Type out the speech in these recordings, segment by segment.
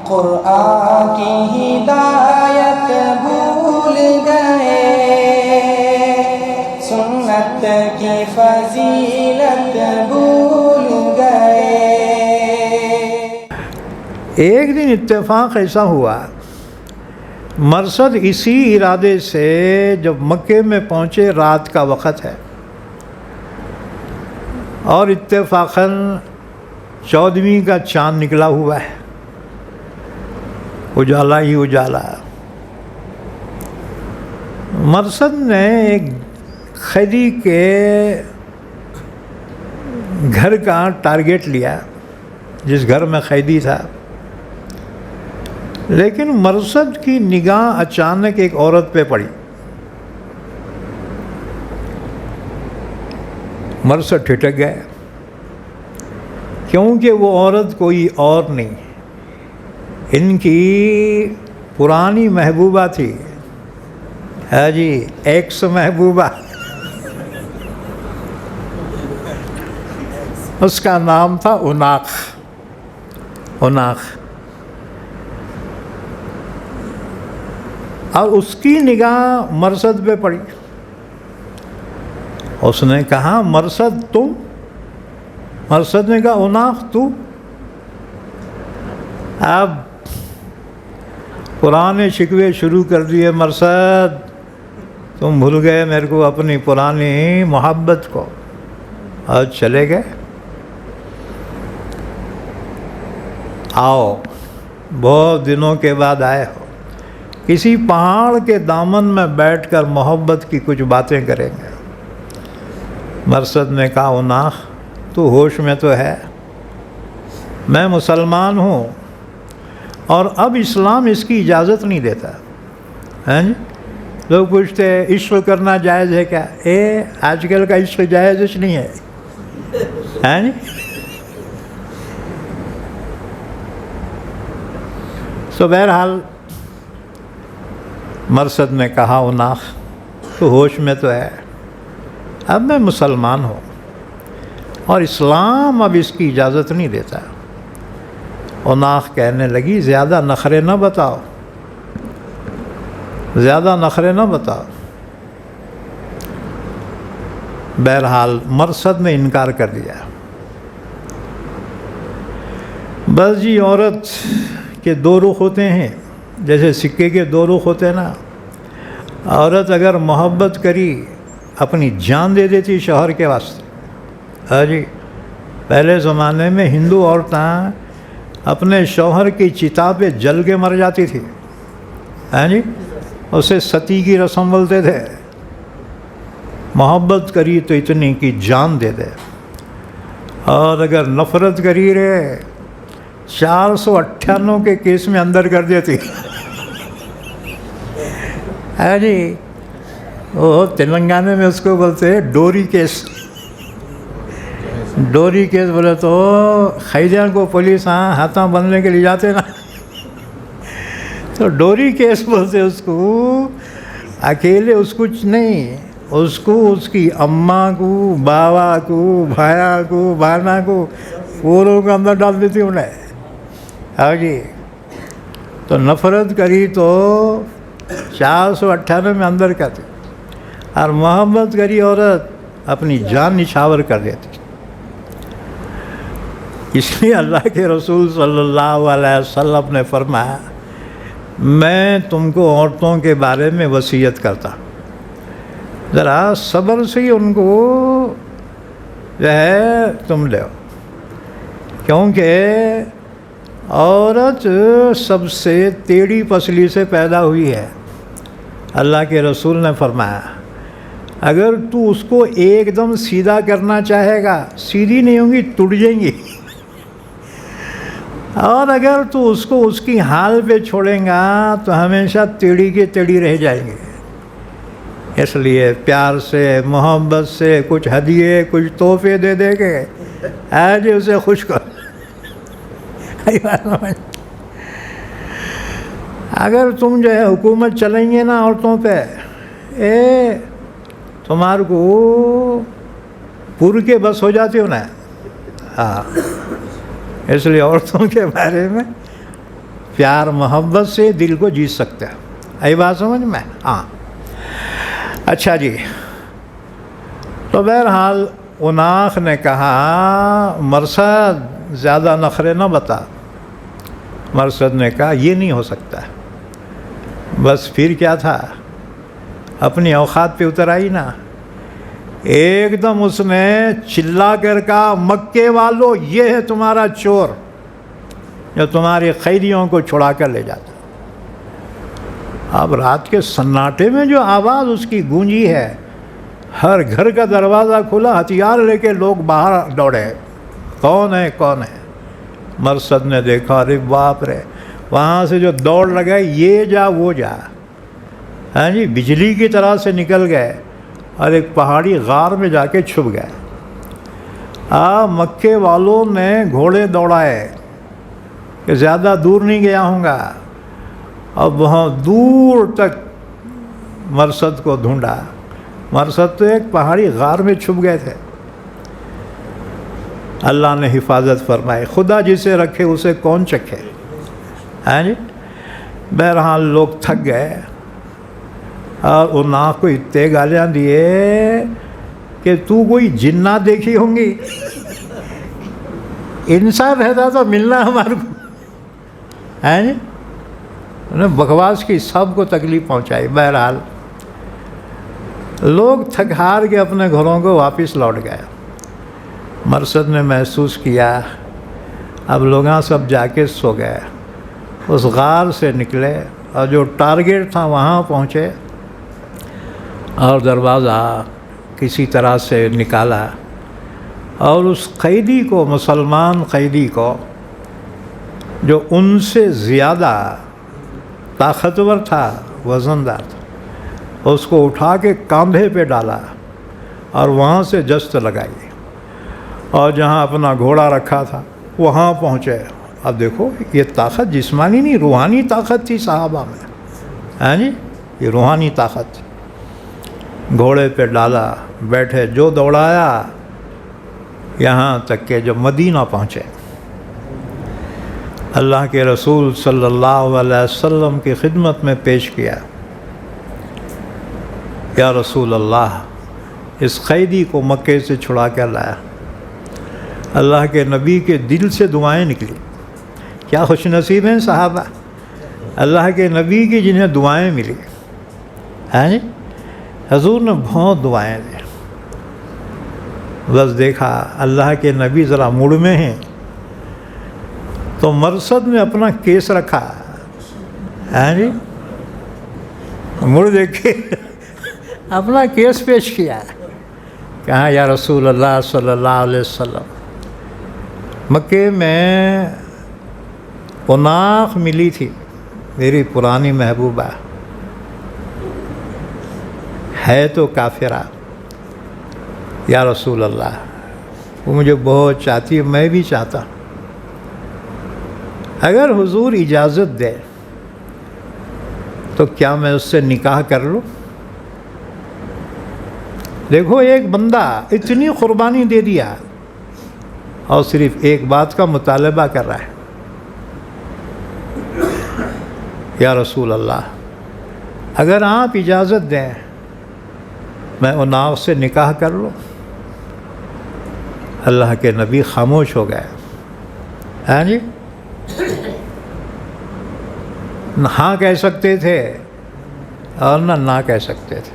قرآن کی ہدایت بھول گئے، سنت کی فضیلت بھول گئے۔ ایک دن اتفاق ایسا ہوا، مرثد اسی ارادے سے جب مکے میں پہنچے، رات کا وقت ہے اور اتفاقاً 14ویں کا چاند نکلا ہوا ہے، اجالا ہی اجالا۔ مرثد نے ایک قیدی کے گھر کا ٹارگیٹ لیا، جس گھر میں قیدی تھا، لیکن مرثد کی نگاہ اچانک ایک عورت پہ پڑی۔ مرثد ٹھٹک گئے، کیونکہ وہ عورت کوئی اور نہیں، ان کی پرانی محبوبہ تھی، ہے جی، ایکس محبوبہ۔ اس کا نام تھا اوناخ۔ اور اس کی نگاہ مرثد پہ پڑی۔ اس نے کہا مرثد تم؟ مرثد نے کہا اوناخ تو؟ اب پرانے شکوے شروع کر دیے، مرثد تم بھول گئے میرے کو، اپنی پرانی محبت کو، اور چلے گئے۔ آؤ، بہت دنوں کے بعد آئے ہو، کسی پہاڑ کے دامن میں بیٹھ کر محبت کی کچھ باتیں کریں گے۔ مرثد نے کہا اوناخ تو ہوش میں تو ہے؟ میں مسلمان ہوں اور اب اسلام اس کی اجازت نہیں دیتا۔ ہیں جی، لوگ پوچھتے ہیں عشق کرنا جائز ہے کیا؟ آج کل کا عشق جائز نہیں ہے، ہیں جی۔ تو بہرحال مرثد نے کہا اوناخ تو ہوش میں تو ہے؟ اب میں مسلمان ہوں اور اسلام اب اس کی اجازت نہیں دیتا۔ اوناخ کہنے لگی زیادہ نخرے نہ بتاؤ، زیادہ نخرے نہ بتاؤ۔ بہرحال مرثد نے انکار کر دیا۔ بس جی، عورت کے دو رخ ہوتے ہیں، جیسے سکے کے دو رخ ہوتے ہیں نا۔ عورت اگر محبت کری اپنی جان دے دیتی شوہر کے واسطے۔ ہاں جی، پہلے زمانے میں ہندو عورتیں اپنے شوہر کی چتا پہ جل کے مر جاتی تھی، ہاں جی، اسے ستی کی رسم بولتے تھے۔ محبت کری تو اتنی کی جان دے دے، اور اگر نفرت کری رہے 498 کے کیس میں اندر کر دیتی۔ ہے جی، وہ تلنگانہ میں اس کو بولتے ہیں ڈوری کیس۔ ڈوری کیس بولے تو قیدیوں کو پولیس ہاتھوں بندھنے کے لیے جاتے نا، تو ڈوری کیس بولتے اس کو۔ اکیلے اس کو نہیں، اس کو اس کی اماں کو، باوا کو، بھایا کو، بہنا کو، پوروں کو اندر ڈال دیتی انہیں۔ ہاں جی، تو نفرت کری تو 498 میں اندر کرتی، اور محبت کری عورت اپنی جان نچھاور کر دیتی۔ اس لیے اللہ کے رسول صلی اللہ علیہ وسلم نے فرمایا میں تم کو عورتوں کے بارے میں وصیت کرتا، ذرا صبر سے ان کو جو ہے تم لو، کیونکہ عورت سب سے ٹیڑھی پسلی سے پیدا ہوئی ہے۔ اللہ کے رسول نے فرمایا اگر تو اس کو ایک دم سیدھا کرنا چاہے گا، سیدھی نہیں ہوں گی، ٹوٹ جائیں گی، اور اگر تو اس کو اس کی حال پہ چھوڑیں گا تو ہمیشہ ٹیڑھی کے ٹیڑھی رہ جائیں گے۔ اس لیے پیار سے، محبت سے کچھ ہدیے، کچھ تحفے دے دے کے آج اسے خوش کر۔ اگر تم جو ہے حکومت چلیں گے نا عورتوں پہ، تمہارے کو پور کے بس ہو جاتی ہو نا۔ ہاں، اس لیے عورتوں کے بارے میں پیار محبت سے دل کو جیت سکتا ہے. ای بات سمجھ میں؟ ہاں. اچھا جی، تو بہرحال اناخ نے کہا مرثد زیادہ نخرے نہ بتا. مرثد نے کہا یہ نہیں ہو سکتا. بس پھر کیا تھا، اپنی اوقات پہ اتر آئی نا. ایک دم اس نے چلا کر کہا مکے والو یہ ہے تمہارا چور جو تمہاری قیدیوں کو چھڑا کر لے جاتا. اب رات کے سناٹے میں جو آواز اس کی گونجی ہے، ہر گھر کا دروازہ کھلا، ہتھیار لے کے لوگ باہر دوڑے، کون ہے کون ہے. مرثد نے دیکھا، ارے باپ رے، وہاں سے جو دوڑ لگائی، یہ جا وہ جا، ہاں جی، بجلی کی طرح سے نکل گئے اور ایک پہاڑی غار میں جا کے چھپ گئے. مکے والوں نے گھوڑے دوڑائے کہ زیادہ دور نہیں گیا ہوں گا. اب وہاں دور تک مرثد کو ڈھونڈا. مرثد تو ایک پہاڑی غار میں چھپ گئے تھے. اللہ نے حفاظت فرمائی. خدا جسے رکھے اسے کون چکھے، ہاں جی. بہرحال لوگ تھک گئے اور اناخ کو اتنے گالیاں دیے کہ تو کوئی جنات دیکھی ہوں گی، انسان رہتا تو ملنا ہمارے کو، ہیں جی. انہیں بکواس کی، سب کو تکلیف پہنچائی. بہرحال لوگ تھک ہار کے اپنے گھروں کو واپس لوٹ گئے. مرثد نے محسوس کیا اب لوگاں سب جا کے سو گئے. اس غار سے نکلے اور جو ٹارگیٹ تھا وہاں پہنچے اور دروازہ کسی طرح سے نکالا اور اس قیدی کو، مسلمان قیدی کو جو ان سے زیادہ طاقتور تھا، وزندار تھا، اس کو اٹھا کے کاندھے پہ ڈالا اور وہاں سے جست لگائی اور جہاں اپنا گھوڑا رکھا تھا وہاں پہنچے. اب دیکھو یہ طاقت جسمانی نہیں، روحانی طاقت تھی صحابہ میں، ہاں جی، یہ روحانی طاقت. گھوڑے پہ ڈالا، بیٹھے، جو دوڑایا یہاں تک کہ جب مدینہ پہنچے. اللہ کے رسول صلی اللہ علیہ وسلم کی خدمت میں پیش کیا. یا رسول اللہ، اس قیدی کو مکے سے چھڑا کر لایا. اللہ کے نبی کے دل سے دعائیں نکلی. کیا خوش نصیب ہیں صحابہ، اللہ کے نبی کی جنہیں دعائیں ملی. ہیں جی، حضور نے بہت دعائیں دی. بس دیکھا اللہ کے نبی ذرا موڈ میں ہیں تو مرثد نے اپنا کیس رکھا. ہیں جی، موڈ دیکھ کے اپنا کیس پیش کیا. کہا یا رسول اللہ صلی اللہ علیہ وسلم، مکے میں اناخ ملی تھی، میری پرانی محبوبہ، ہے تو کافرہ. یا رسول اللہ، وہ مجھے بہت چاہتی ہے، میں بھی چاہتا ہوں. اگر حضور اجازت دے تو کیا میں اس سے نکاح کر لوں؟ دیکھو ایک بندہ اتنی قربانی دے دیا اور صرف ایک بات کا مطالبہ کر رہا ہے. یا رسول اللہ، اگر آپ اجازت دیں میں اناخ سے نکاح کر لوں. اللہ کے نبی خاموش ہو گئے. ہاں جی، نہ ہاں کہہ سکتے تھے اور نہ کہہ سکتے تھے.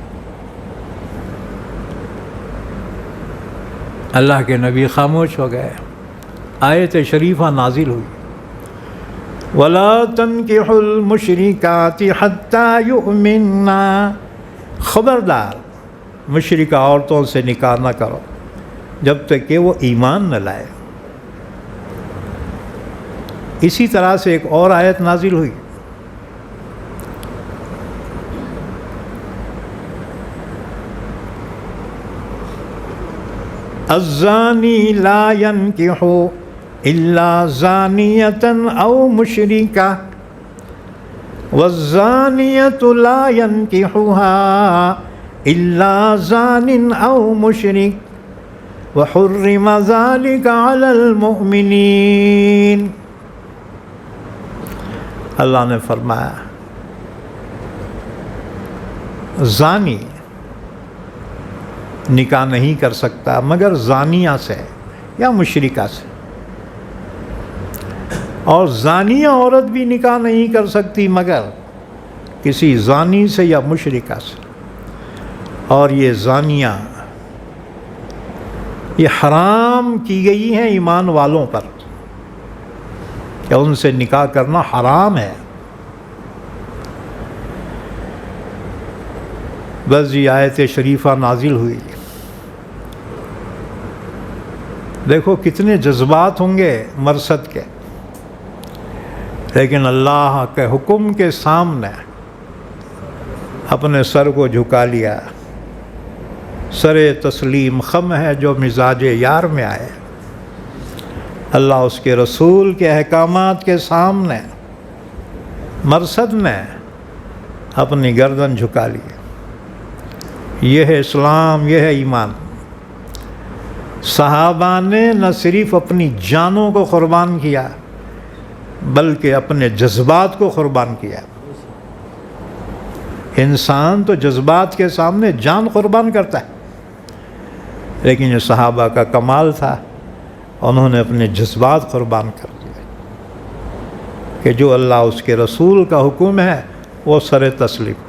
اللہ کے نبی خاموش ہو گئے. آیت شریفہ نازل ہوئی، وَلَا تَنْكِحُوا الْمُشْرِكَاتِ حَتَّى يُؤْمِنَّا. خبردار مشرکہ عورتوں سے نکاح نہ کرو جب تک کہ وہ ایمان نہ لائے. اسی طرح سے ایک اور آیت نازل ہوئی، الزانی لا ينکح الا زانیۃ او مشرکہ والزانیۃ لا ينکحها الا زان او مشرک وحرم ذلك علی المؤمنین. اللہ نے فرمایا زانی نکاح نہیں کر سکتا مگر زانیہ سے یا مشرکہ سے، اور زانیہ عورت بھی نکاح نہیں کر سکتی مگر کسی زانی سے یا مشرکہ سے، اور یہ زانیہ یہ حرام کی گئی ہیں ایمان والوں پر کہ ان سے نکاح کرنا حرام ہے۔ بس یہ آیت شریفہ نازل ہوئی، دیکھو کتنے جذبات ہوں گے مرثد کے، لیکن اللہ کے حکم کے سامنے اپنے سر کو جھکا لیا۔ سر تسلیم خم ہے جو مزاج یار میں آئے، اللہ اس کے رسول کے احکامات کے سامنے مرصد میں اپنی گردن جھکا لی۔ یہ ہے اسلام، یہ ہے ایمان۔ صحابہ نے نہ صرف اپنی جانوں کو قربان کیا بلکہ اپنے جذبات کو قربان کیا۔ انسان تو جذبات کے سامنے جان قربان کرتا ہے، لیکن یہ صحابہ کا کمال تھا، انہوں نے اپنے جذبات قربان کر دیے کہ جو اللہ اس کے رسول کا حکم ہے وہ سر تسلیم۔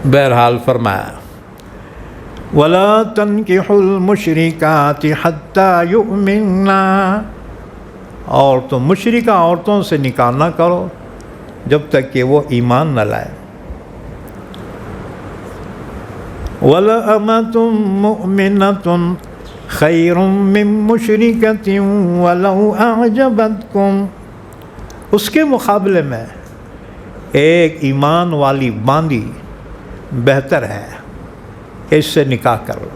بہرحال فرمایا وَلَا تَنْكِحُوا الْمُشْرِكَاتِ حَتَّى يُؤْمِنَّا، اور تم مشرکہ عورتوں سے نکاح نہ کرو جب تک کہ وہ ایمان نہ لائے۔ وَلَأَمَةٌ مُؤْمِنَةٌ خَيْرٌ مِّن مُّشْرِكَةٍ وَلَوْ أَعْجَبَتْكُمْ، اس کے مقابلے میں ایک ایمان والی باندی بہتر ہے، اس سے نکاح کر لو۔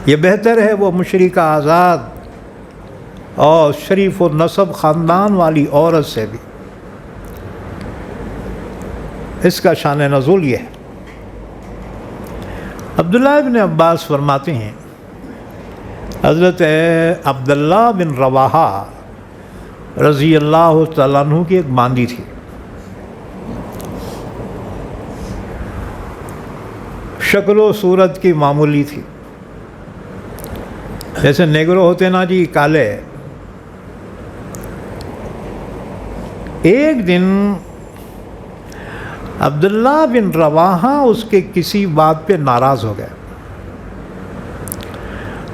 یہ بہتر ہے وہ مشرکہ آزاد اور شریف و نسب خاندان والی عورت سے بھی۔ اس کا شان نزول یہ ہے۔ عبداللہ ابن عباس فرماتے ہیں حضرت عبداللہ بن رواحہ رضی اللہ تعالیٰ عنہ کی ایک باندی تھی، شکل و صورت کی معمولی تھی، جیسے نیگرو ہوتے نا جی، کالے۔ ایک دن عبداللہ بن رواحہ اس کے کسی بات پہ ناراض ہو گئے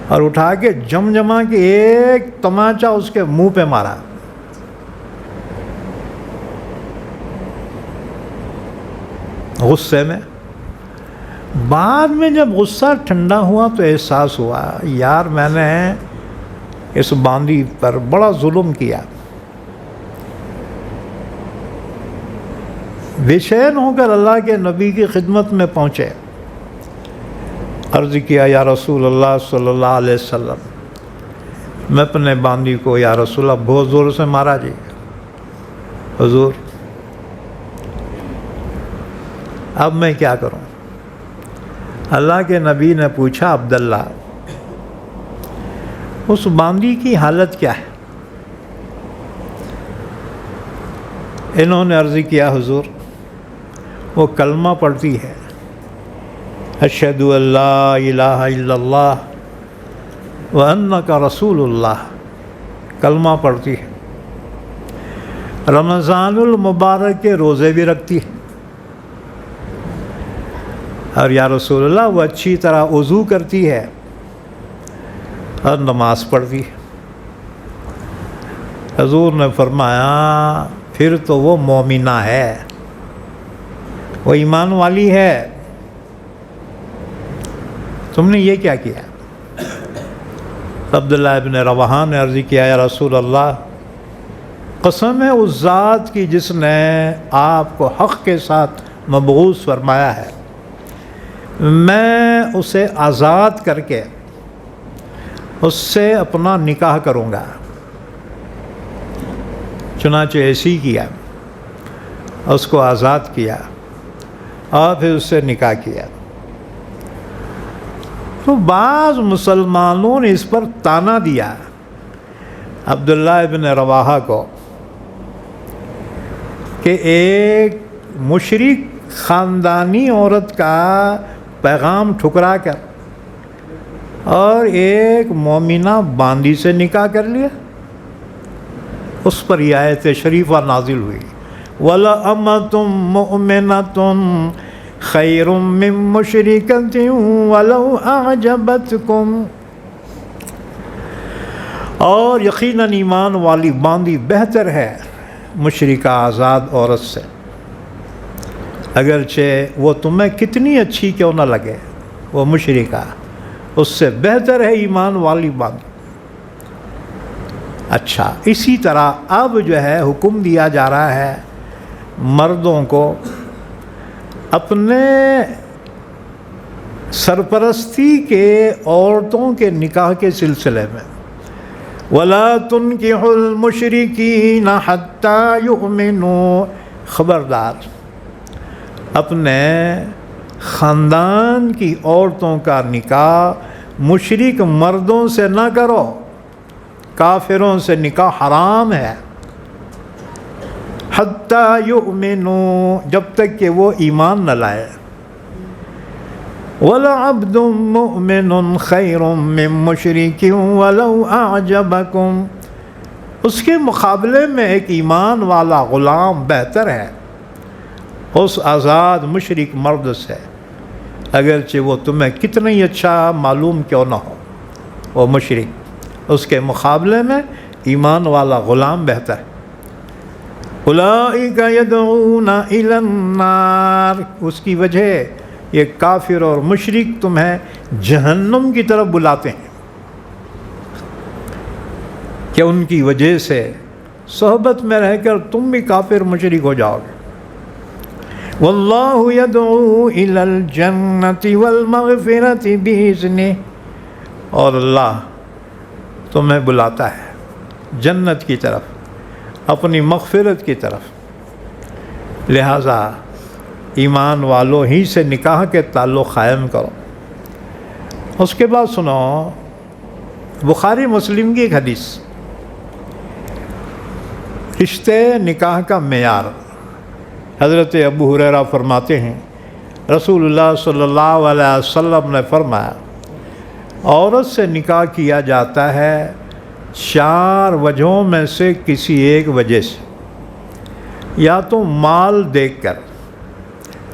اور اٹھا کے جمجمہ کے ایک تماچا اس کے منہ پہ مارا۔ غصے میں۔ بعد میں جب غصہ ٹھنڈا ہوا تو احساس ہوا یار میں نے اس باندی پر بڑا ظلم کیا۔ بے چین ہو کر اللہ کے نبی کی خدمت میں پہنچے، عرض کیا یا رسول اللہ صلی اللہ علیہ وسلم، میں اپنے باندی کو یا رسول اللہ بہت زور سے مارا جی۔ حضور اب میں کیا کروں؟ اللہ کے نبی نے پوچھا عبداللہ اس باندی کی حالت کیا ہے؟ انہوں نے عرض کیا حضور وہ کلمہ پڑھتی ہے، اشہد ان لا الہ الا اللہ وانک رسول اللہ، کلمہ پڑھتی ہے، رمضان المبارک کے روزے بھی رکھتی ہے، اور یا رسول اللہ وہ اچھی طرح وضو کرتی ہے اور نماز پڑھتی ہے۔ حضور نے فرمایا پھر تو وہ مومنہ ہے، وہ ایمان والی ہے، تم نے یہ کیا کیا؟ عبداللہ ابن رواحہ نے عرض کیا یا رسول اللہ قسم ہے اس ذات کی جس نے آپ کو حق کے ساتھ مبعوث فرمایا ہے، میں اسے آزاد کر کے اس سے اپنا نکاح کروں گا۔ چنانچہ ایسی کیا، اس کو آزاد کیا اور پھر اس سے نکاح کیا۔ تو بعض مسلمانوں نے اس پر طعنہ دیا عبداللہ ابن رواحہ کو کہ ایک مشرک خاندانی عورت کا پیغام ٹھکرا کر اور ایک مومنہ باندی سے نکاح کر لیا، اس پر یہ آیت شریفہ نازل ہوئی، وَلَأَمَّةٌ مُؤْمِنَةٌ خَيْرٌ مِّن مُشْرِكَةٍ وَلَوْ أَعْجَبَتْكُمْ، اور یقیناً ایمان والی باندی بہتر ہے مشرکہ آزاد عورت سے، اگرچہ وہ تمہیں کتنی اچھی کیوں نہ لگے، وہ مشرکہ اس سے بہتر ہے ایمان والی باندی۔ اچھا، اسی طرح اب جو ہے حکم دیا جا رہا ہے مردوں کو اپنے سرپرستی کے عورتوں کے نکاح کے سلسلے میں، وَلَا تُنْكِحُوا الْمُشْرِكِينَ حَتَّى يُؤْمِنُوا، خبردار اپنے خاندان کی عورتوں کا نکاح مشرک مردوں سے نہ کرو، کافروں سے نکاح حرام ہے، حَتَّى يُؤْمِنُوا، جب تک کہ وہ ایمان نہ لائے، وَلَعَبْدٌ مُؤْمِنٌ خَيْرٌ مِّن مُشْرِكٍ وَلَوْ أَعْجَبَكُمْ، اس کے مقابلے میں ایک ایمان والا غلام بہتر ہے اس آزاد مشرک مرد سے، اگرچہ وہ تمہیں کتنا ہی اچھا معلوم کیوں نہ ہو، وہ مشرک، اس کے مقابلے میں ایمان والا غلام بہتر ہے۔ أُولَٰئِكَ يَدْعُونَ إِلَى النَّارِ، اس کی وجہ یہ کافر اور مشرک تمہیں جہنم کی طرف بلاتے ہیں کہ ان کی وجہ سے صحبت میں رہ کر تم بھی کافر مشرک ہو جاؤ گے۔ وَاللَّهُ يَدْعُو إِلَى الْجَنَّةِ وَالْمَغْفِرَةِ بِإِذْنِهِ، اور اللہ تمہیں بلاتا ہے جنت کی طرف، اپنی مغفرت کی طرف، لہذا ایمان والوں ہی سے نکاح کے تعلق قائم کرو۔ اس کے بعد سنو بخاری مسلم کی ایک حدیث، رشتے نکاح کا معیار۔ حضرت ابو ہریرہ فرماتے ہیں رسول اللہ صلی اللہ علیہ وسلم نے فرمایا، عورت سے نکاح کیا جاتا ہے 4 وجہوں میں سے کسی ایک وجہ سے، یا تو مال دیکھ کر،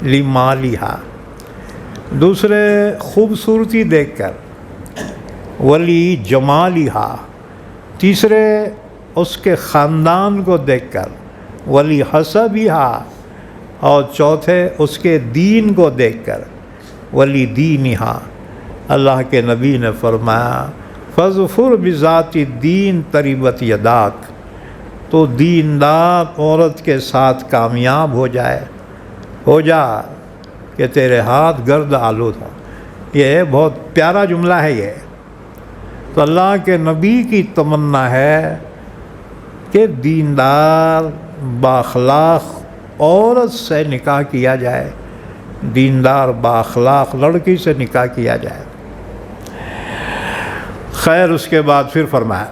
لِمَالِهَا، دوسرے خوبصورتی دیکھ کر، وَلِجَمَالِهَا، تیسرے اس کے خاندان کو دیکھ کر، وَلِحَسَبِهَا، اور چوتھے اس کے دین کو دیکھ کر، وَلِدِينِهَا، اللہ کے نبی نے فرمایا فَاظْفُرْ بِذَاتِ الدِّينِ تَرِبَتْ يَدَاكَ، تو دیندار عورت کے ساتھ کامیاب ہو جا کہ تیرے ہاتھ گرد آلود ہوں۔ یہ بہت پیارا جملہ ہے یہ، تو اللہ کے نبی کی تمنا ہے کہ دیندار بااخلاق عورت سے نکاح کیا جائے، دیندار بااخلاق لڑکی سے نکاح کیا جائے۔ خیر، اس کے بعد پھر فرمایا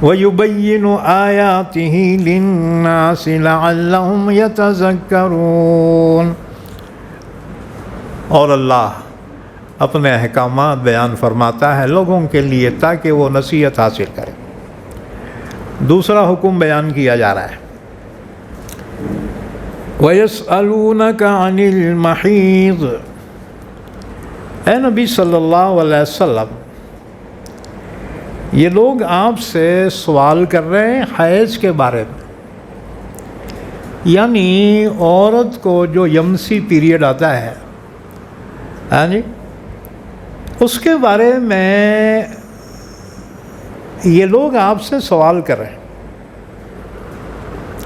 وَيُبَيِّنُ آيَاتِهِ لِلنَّاسِ لَعَلَّهُمْ يَتَذَكَّرُونَ، اور اللہ اپنے احکامات بیان فرماتا ہے لوگوں کے لیے تاکہ وہ نصیحت حاصل کریں۔ دوسرا حکم بیان کیا جا رہا ہے، وَيَسْأَلُونَكَ عَنِ الْمَحِيضِ، اے نبی صلی اللہ علیہ وسلم، یہ لوگ آپ سے سوال کر رہے ہیں حیض کے بارے میں، یعنی عورت کو جو یمسی پیریڈ آتا ہے، یعنی اس کے بارے میں یہ لوگ آپ سے سوال کر رہے ہیں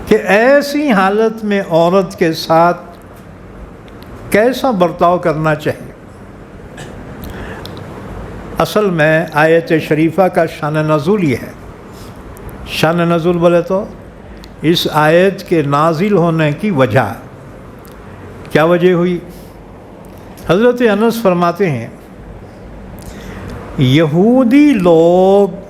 کہ ایسی حالت میں عورت کے ساتھ کیسا برتاؤ کرنا چاہیے۔ اصل میں آیت شریفہ کا شان نزول یہ ہے، شان نزول بولے تو اس آیت کے نازل ہونے کی وجہ، کیا وجہ ہوئی؟ حضرت انس فرماتے ہیں یہودی لوگ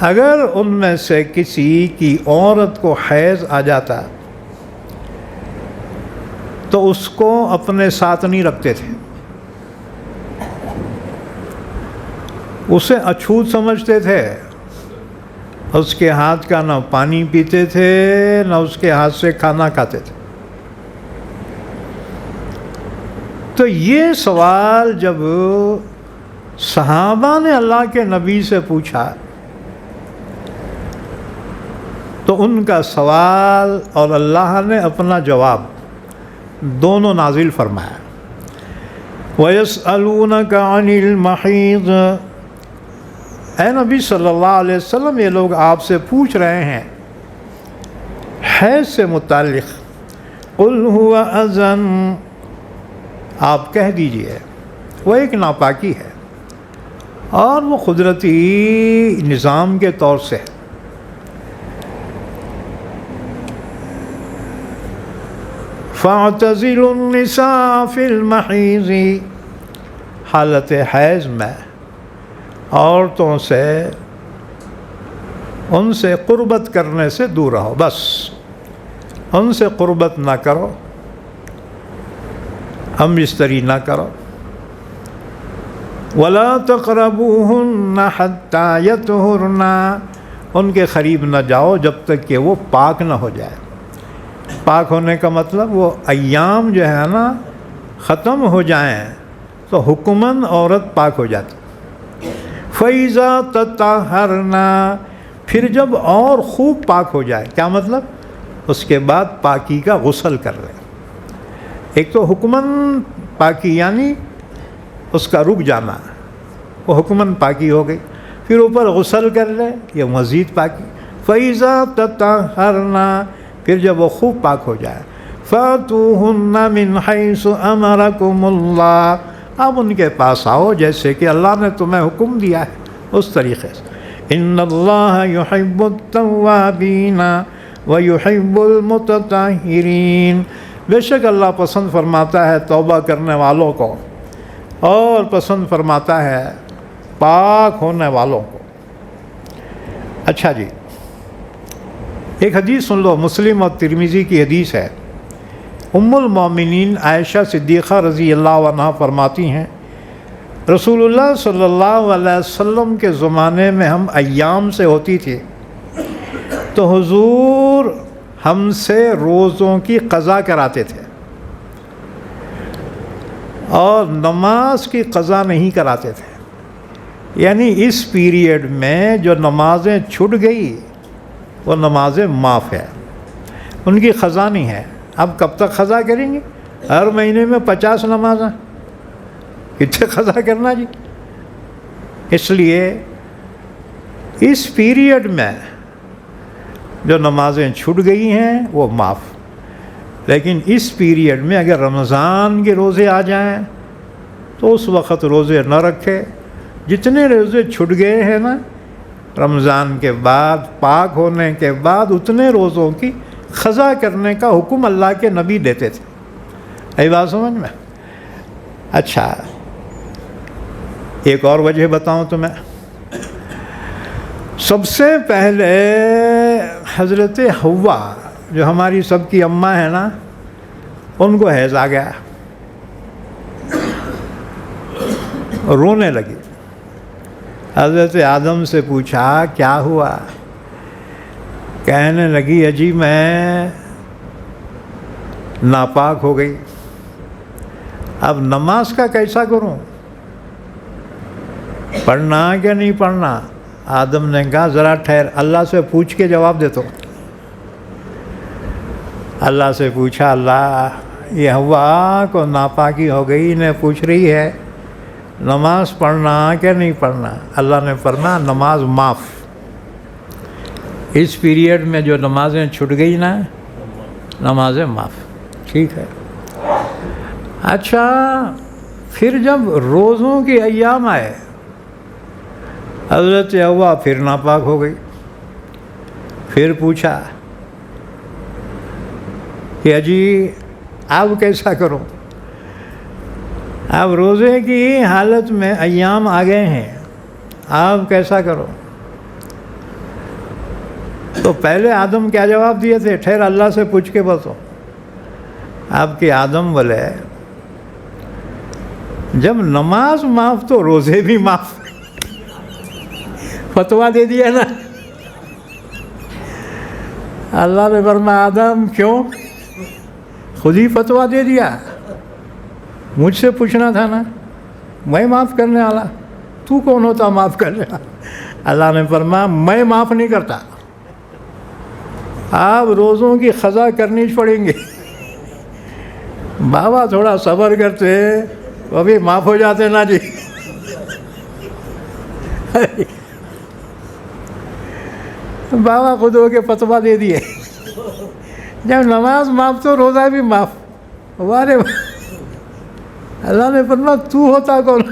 اگر ان میں سے کسی کی عورت کو حیض آ جاتا تو اس کو اپنے ساتھ نہیں رکھتے تھے، اسے اچھوت سمجھتے تھے، اس کے ہاتھ کا نہ پانی پیتے تھے نہ اس کے ہاتھ سے کھانا کھاتے تھے۔ تو یہ سوال جب صحابہ نے اللہ کے نبی سے پوچھا تو ان کا سوال اور اللہ نے اپنا جواب دونوں نازل فرمایا۔ وَيَسْأَلُونَكَ عَنِ الْمَحِيضِ، اے نبی صلی اللہ علیہ وسلم یہ لوگ آپ سے پوچھ رہے ہیں حیض سے متعلق، قُلْ هُوَ أَذًى، آپ کہہ دیجئے وہ ایک ناپاکی ہے اور وہ قدرتی نظام کے طور سے ہے۔ فَاعْتَزِلُوا النِّسَاءَ فِي الْمَحِيضِ، حالت حیض میں عورتوں سے ان سے قربت کرنے سے دور رہو، بس ان سے قربت نہ کرو، ہم بستری نہ کرو۔ وَلَا تَقْرَبُوهُنَّ حَتَّى يَطْهُرْنَ، ان کے قریب نہ جاؤ جب تک کہ وہ پاک نہ ہو جائے۔ پاک ہونے کا مطلب وہ ایام جو ہے نا ختم ہو جائیں تو حکماً عورت پاک ہو جاتی۔ فَإِذَا تَطَهَّرْنَ، پھر جب اور خوب پاک ہو جائے، کیا مطلب؟ اس کے بعد پاکی کا غسل کر لے۔ ایک تو حکماً پاکی یعنی اس کا رک جانا، وہ حکماً پاکی ہو گئی، پھر اوپر غسل کر لے، یہ مزید پاکی۔ فَإِذَا تَطَهَّرْنَ، پھر جب وہ خوب پاک ہو جائے، فَأْتُوهُنَّ مِنْ حَيْثُ أَمَرَكُمُ اللَّهُ، اب ان کے پاس آؤ جیسے کہ اللہ نے تمہیں حکم دیا ہے اس طریقے سے۔ إِنَّ اللَّهَ يُحِبُّ التَّوَّابِينَ وَيُحِبُّ الْمُتَطَهِّرِينَ، بے شک اللہ پسند فرماتا ہے توبہ کرنے والوں کو اور پسند فرماتا ہے پاک ہونے والوں کو۔ اچھا جی، ایک حدیث سن لو، مسلم اور ترمذی کی حدیث ہے۔ ام المومنین عائشہ صدیقہ رضی اللہ عنہا فرماتی ہیں رسول اللہ صلی اللہ علیہ وسلم کے زمانے میں ہم ایام سے ہوتی تھی تو حضور ہم سے روزوں کی قضا کراتے تھے اور نماز کی قضا نہیں کراتے تھے، یعنی اس پیریڈ میں جو نمازیں چھوٹ گئی وہ نمازیں معاف ہے، ان کی قضا نہیں ہے۔ اب کب تک قضا کریں گے؟ ہر مہینے میں 50 نمازیں، کتنے قضا کرنا جی؟ اس لیے اس پیریڈ میں جو نمازیں چھوٹ گئی ہیں وہ معاف، لیکن اس پیریڈ میں اگر رمضان کے روزے آ جائیں تو اس وقت روزے نہ رکھے۔ جتنے روزے چھوٹ گئے ہیں نا رمضان کے بعد، پاک ہونے کے بعد، اتنے روزوں کی قضا کرنے کا حکم اللہ کے نبی دیتے تھے۔ اے بات سمجھ میں؟ اچھا، ایک اور وجہ بتاؤں تمہیں۔ سب سے پہلے حضرت حوا جو ہماری سب کی اماں ہے نا، ان کو حیض آ گیا، رونے لگی۔ حضرت آدم سے پوچھا کیا ہوا؟ کہنے لگی اجی میں ناپاک ہو گئی، اب نماز کا کیسا کروں؟ پڑھنا کہ نہیں پڑھنا؟ آدم نے کہا ذرا ٹھہر، اللہ سے پوچھ کے جواب دیتا ہوں۔ اللہ سے پوچھا، اللہ یہ ہوا کو ناپاکی ہو گئی، انہیں پوچھ رہی ہے نماز پڑھنا کہ نہیں پڑھنا؟ اللہ نے فرمایا نماز معاف، اس پیریڈ میں جو نمازیں چھوٹ گئی نا نمازیں معاف، ٹھیک ہے۔ اچھا، پھر جب روزوں کے ایام آئے حضرت حوا پھر ناپاک ہو گئی، پھر پوچھا کہ اجی اب کیسا کروں؟ اب روزے کی حالت میں ایام آ گئے ہیں، اب کیسا کرو؟ تو پہلے آدم کیا جواب دیے تھے؟ ٹھہر اللہ سے پوچھ کے بتاؤ. آپ کے آدم بولے جب نماز معاف تو روزے بھی معاف. فتویٰ دے دیا نا. اللہ نے فرمایا آدم کیوں؟ خود ہی فتویٰ دے دیا. مجھ سے پوچھنا تھا نا، میں معاف کرنے والا، تو کون ہوتا معاف کرنے والا؟ اللہ نے فرمایا میں معاف نہیں کرتا، آپ روزوں کی قضا کرنی پڑیں گے. بابا تھوڑا صبر کرتے وہ بھی معاف ہو جاتے نا جی. بابا خود ہو کے فتویٰ دے دیے جب نماز معاف تو روزہ بھی معاف. ہمارے اللہ نے فرمایا تو ہوتا کون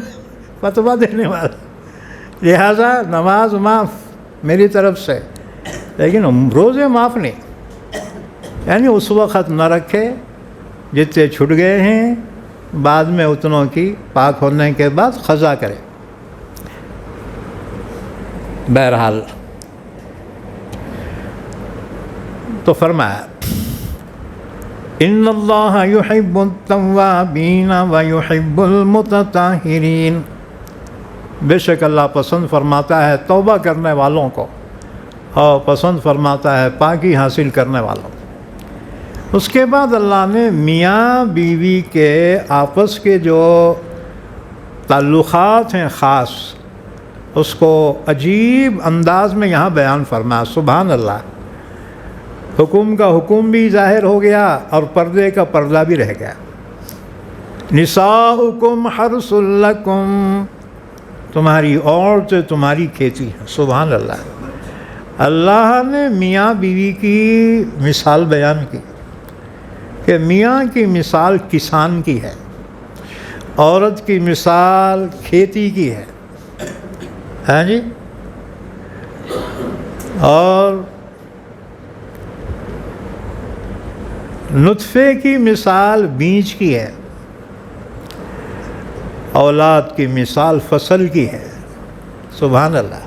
فتویٰ دینے والا؟ لہٰذا نماز معاف میری طرف سے، لیکن روزے معاف نہیں. یعنی اس وقت نہ رکھے جتنے چھٹ گئے ہیں، بعد میں اتنوں کی پاک ہونے کے بعد قضا کرے. بہرحال تو فرمایا ان اللہ یحب التوابین ویحب المتطہرین، بے شک اللہ پسند فرماتا ہے توبہ کرنے والوں کو اور پسند فرماتا ہے پاکی حاصل کرنے والوں کو. اس کے بعد اللہ نے میاں بیوی کے آپس کے جو تعلقات ہیں خاص، اس کو عجیب انداز میں یہاں بیان فرمایا. سبحان اللہ. حکم کا حکم بھی ظاہر ہو گیا اور پردے کا پردہ بھی رہ گیا. نساؤکم حرث لکم، تمہاری عورتیں تمہاری کھیتی ہیں. سبحان اللہ. اللہ نے میاں بیوی کی مثال بیان کی کہ میاں کی مثال کسان کی ہے، عورت کی مثال کھیتی کی ہے. ہاں جی. اور نطفے کی مثال بیج کی ہے، اولاد کی مثال فصل کی ہے. سبحان اللہ.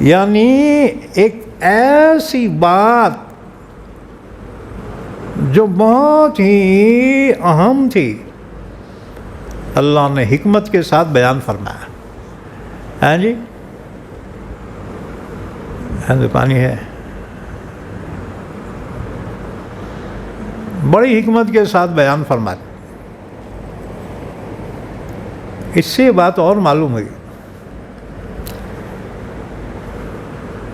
یعنی ایک ایسی بات جو بہت ہی اہم تھی اللہ نے حکمت کے ساتھ بیان فرمایا. ہاں جی. ہاں جی پانی ہے. بڑی حکمت کے ساتھ بیان فرمایا. اس سے بات اور معلوم ہوئی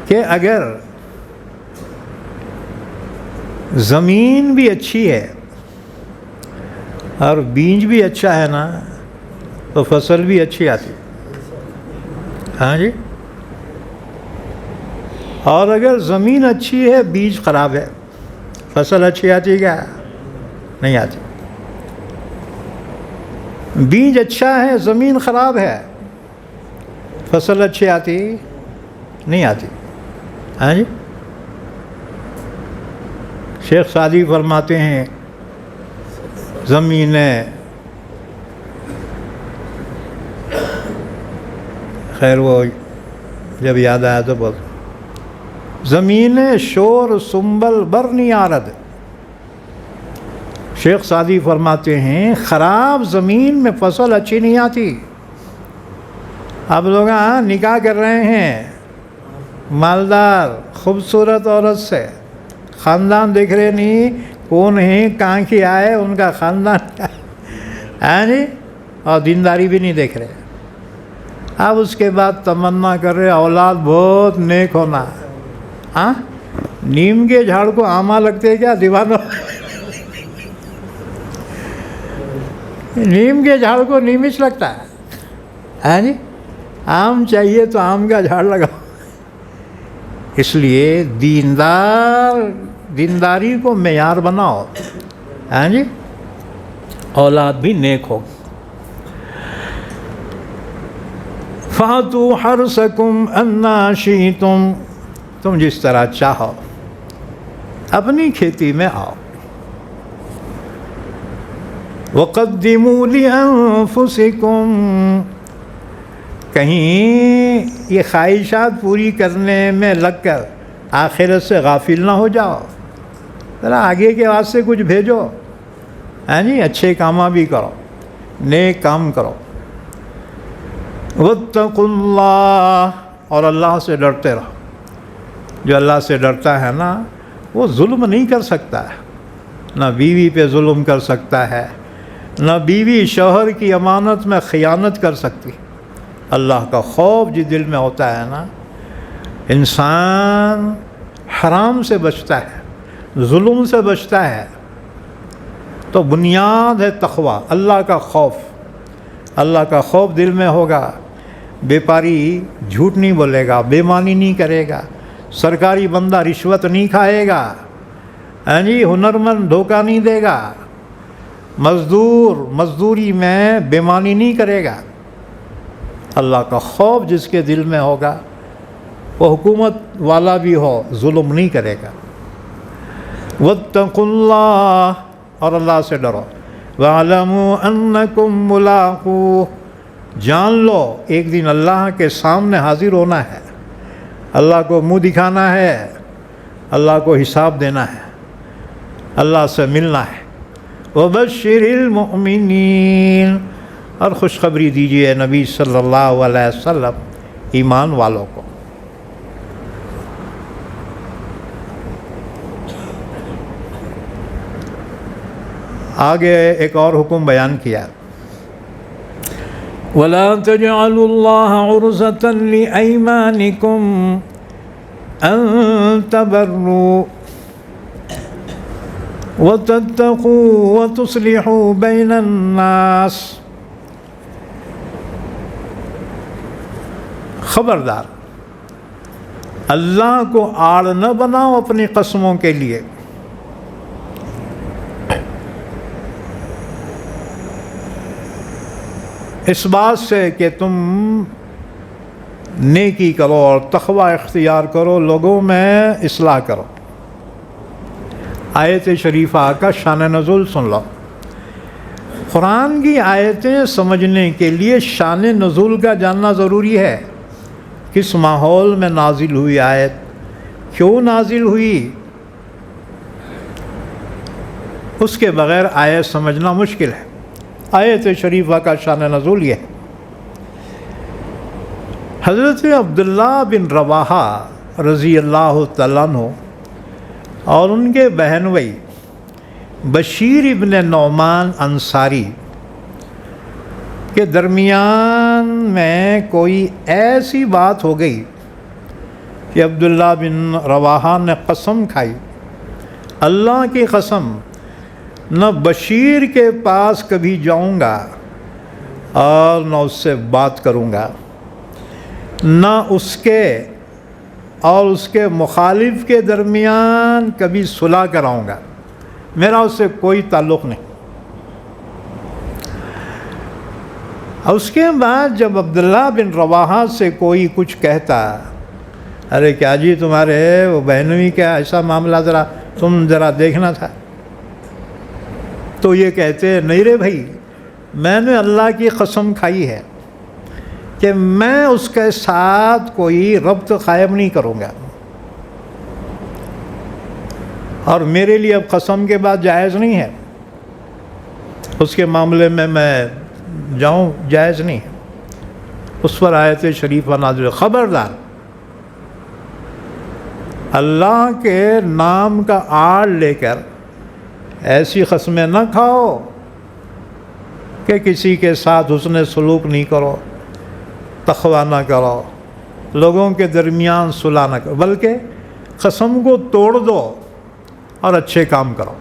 کہ اگر زمین بھی اچھی ہے اور بیج بھی اچھا ہے نا تو فصل بھی اچھی آتی. ہاں جی. اور اگر زمین اچھی ہے بیج خراب ہے فصل اچھی آتی کیا؟ نہیں آتی. بیج اچھا ہے زمین خراب ہے فصل اچھی آتی نہیں آتی. ہاں جی. شیخ سعدی فرماتے ہیں زمینیں، خیر وہ جب یاد آیا تو بول، زمینیں شور سنبل بر نہیں آرد. شیخ سعدی فرماتے ہیں خراب زمین میں فصل اچھی نہیں آتی. اب لوگ نکاح کر رہے ہیں مالدار خوبصورت عورت سے، خاندان دیکھ رہے نہیں کون ہیں کہاں کی آئے ان کا خاندان کیا ہے جی، اور دینداری بھی نہیں دیکھ رہے. اب اس کے بعد تمنا کر رہے اولاد بہت نیک ہونا. ہاں نیم کے جھاڑ کو آما لگتے کیا دیوانوں؟ نیم کے جھاڑ کو نیمچ لگتا ہے. ہاں جی. آم چاہیے تو آم کا جھاڑ لگاؤ. اس لیے دینداری کو معیار بناؤ. ہاں جی. اولاد بھی نیک ہو. فَاتُوا حَرْثَكُمْ أَنَّا شِئْتُمْ، تم جس طرح چاہو اپنی کھیتی میں آؤ. وَقَدِّمُوا لِأَنفُسِكُمْ، کہیں یہ خواہشات پوری کرنے میں لگ کر آخرت سے غافل نہ ہو جاؤ، ذرا آگے کے واسطے کچھ بھیجو، ہاں جی، اچھے کام بھی کرو، نیک کام کرو۔ واتقوا اللہ، اور اللہ سے ڈرتے رہو۔ جو اللہ سے ڈرتا ہے نا وہ ظلم نہیں کر سکتا ہے، نہ بیوی پہ ظلم کر سکتا ہے، نہ بیوی شوہر کی امانت میں خیانت کر سکتی۔ اللہ کا خوف جس دل میں ہوتا ہے نا، انسان حرام سے بچتا ہے، ظلم سے بچتا ہے۔ تو بنیاد ہے تقوی، اللہ کا خوف۔ اللہ کا خوف دل میں ہوگا، بیپاری جھوٹ نہیں بولے گا، بے ایمانی نہیں کرے گا، سرکاری بندہ رشوت نہیں کھائے گا، ہاں جی، ہنرمند دھوکہ نہیں دے گا، مزدور مزدوری میں بے ایمانی نہیں کرے گا۔ اللہ کا خوف جس کے دل میں ہوگا وہ حکومت والا بھی ہو ظلم نہیں کرے گا۔ واتقوا اللہ، اور اللہ سے ڈرو۔ وَاعْلَمُوا أَنَّكُمْ مُلَاقُوهُ، جان لو ایک دن اللہ کے سامنے حاضر ہونا ہے، اللہ کو منہ دکھانا ہے، اللہ کو حساب دینا ہے، اللہ سے ملنا ہے۔ وَبَشِّرِ الْمُؤْمِنِينَ، اور خوشخبری دیجیے نبی صلی اللہ علیہ وسلم ایمان والوں کو۔ آگے ایک اور حکم بیان کیا، وَلَا تَجْعَلُوا اللَّهَ عُرْضَةً لِأَيْمَانِكُمْ أَن تَبَرُّوا وَتَتَّقُوا وَتُصْلِحُوا بَيْنَ النَّاسِ۔ خبردار، اللہ کو آڑ نہ بناؤ اپنی قسموں کے لیے۔ اس بات سے کہ تم نیکی کرو اور تقوی اختیار کرو، لوگوں میں اصلاح کرو۔ آیت شریفہ کا شان نزول سن لو۔ قرآن کی آیتیں سمجھنے کے لیے شان نزول کا جاننا ضروری ہے۔ کس ماحول میں نازل ہوئی آیت، کیوں نازل ہوئی، اس کے بغیر آیت سمجھنا مشکل ہے۔ آیت شریفہ کا شان نزول یہ ہے، حضرت عبداللہ بن رواحہ رضی اللہ تعالیٰ عنہ اور ان کے بہنوئی بشیر ابن نعمان انصاری کے درمیان میں کوئی ایسی بات ہو گئی کہ عبداللہ بن رواحہ نے قسم کھائی، اللہ کی قسم، نہ بشیر کے پاس کبھی جاؤں گا اور نہ اس سے بات کروں گا، نہ اس کے اور اس کے مخالف کے درمیان کبھی صلح کراؤں گا، میرا اس سے کوئی تعلق نہیں۔ اور اس کے بعد جب عبداللہ بن رواحہ سے کوئی کچھ کہتا، ارے کیا جی تمہارے وہ بہنوئی کا ایسا معاملہ تم ذرا دیکھنا تھا، تو یہ کہتے نہیں رے بھائی، میں نے اللہ کی قسم کھائی ہے کہ میں اس کے ساتھ کوئی ربط قائم نہیں کروں گا، اور میرے لیے اب قسم کے بعد جائز نہیں ہے، اس کے معاملے میں جاؤں جائز نہیں ہے۔ اس پر آیت شریفہ نازل، خبردار، اللہ کے نام کا آڑ لے کر ایسی قسمیں نہ کھاؤ کہ کسی کے ساتھ حسن سلوک نہیں کرو، تقوی نہ کرو، لوگوں کے درمیان صلح نہ کرو، بلکہ قسم کو توڑ دو اور اچھے کام کرو،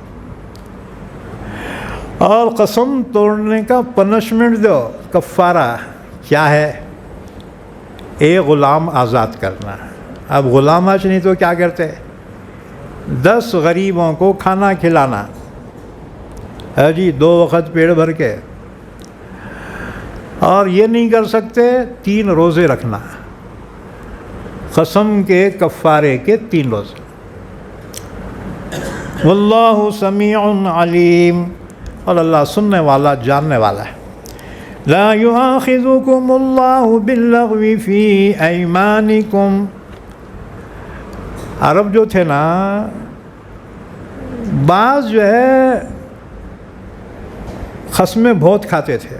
اور قسم توڑنے کا پنشمنٹ دو، کفارہ کیا ہے؟ ایک غلام آزاد کرنا۔ اب غلام آج نہیں تو کیا کرتے؟ 10 غریبوں کو کھانا کھلانا ہے جی، 2 وقت پیٹ بھر کے، اور یہ نہیں کر سکتے 3 روزے رکھنا، قسم کے کفارے کے 3 روزے۔ واللہ سمیع علیم، اور اللہ سننے والا جاننے والا ہے۔ لا يؤاخذكم اللہ باللغو فی ایمانکم، عرب جو تھے نا، بعض جو ہے قسمیں بہت کھاتے تھے،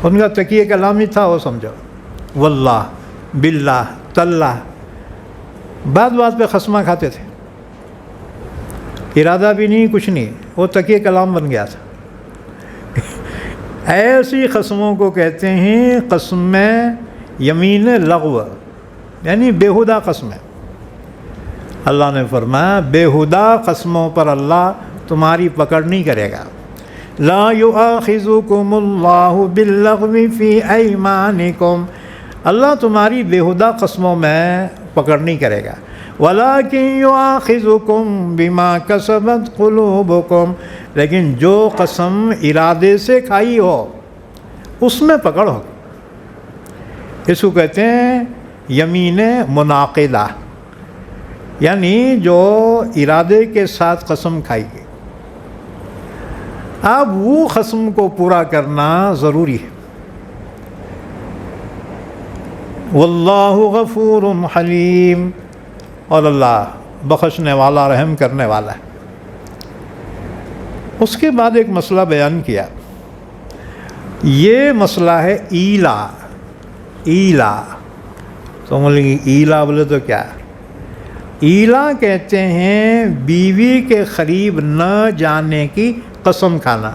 ان کا تکیہ کلامی تھا وہ سمجھو واللہ باللہ تاللہ، بات بات پہ قسمہ کھاتے تھے، ارادہ بھی نہیں کچھ نہیں، وہ تکیہ کلام بن گیا تھا۔ ایسی قسموں کو کہتے ہیں قسمیں یمین لغو، یعنی بیہودہ قسمیں۔ اللہ نے فرمایا بیہودہ قسموں پر اللہ تمہاری پکڑ نہیں کرے گا۔ لا یؤاخذکم اللہ باللغو فی ایمانکم، اللہ تمہاری بیہودہ قسموں میں پکڑ نہیں کرے گا۔ وَلَٰكِن يُؤَاخِذُكُم بِمَا كَسَبَتْ قُلُوبُكُم، لیکن جو قسم ارادے سے کھائی ہو اس میں پکڑ ہو، اس کو کہتے ہیں یمین منعقدہ، یعنی جو ارادے کے ساتھ قسم کھائی گئی، اب وہ قسم کو پورا کرنا ضروری ہے۔ واللہ غفور حلیم، اور اللہ بخشنے والا رحم کرنے والا ہے۔ اس کے بعد ایک مسئلہ بیان کیا، یہ مسئلہ ہے ایلا۔ ایلا تو بولیں گے ایلا بولے تو کیا؟ ایلا کہتے ہیں بیوی کے قریب نہ جانے کی قسم کھانا۔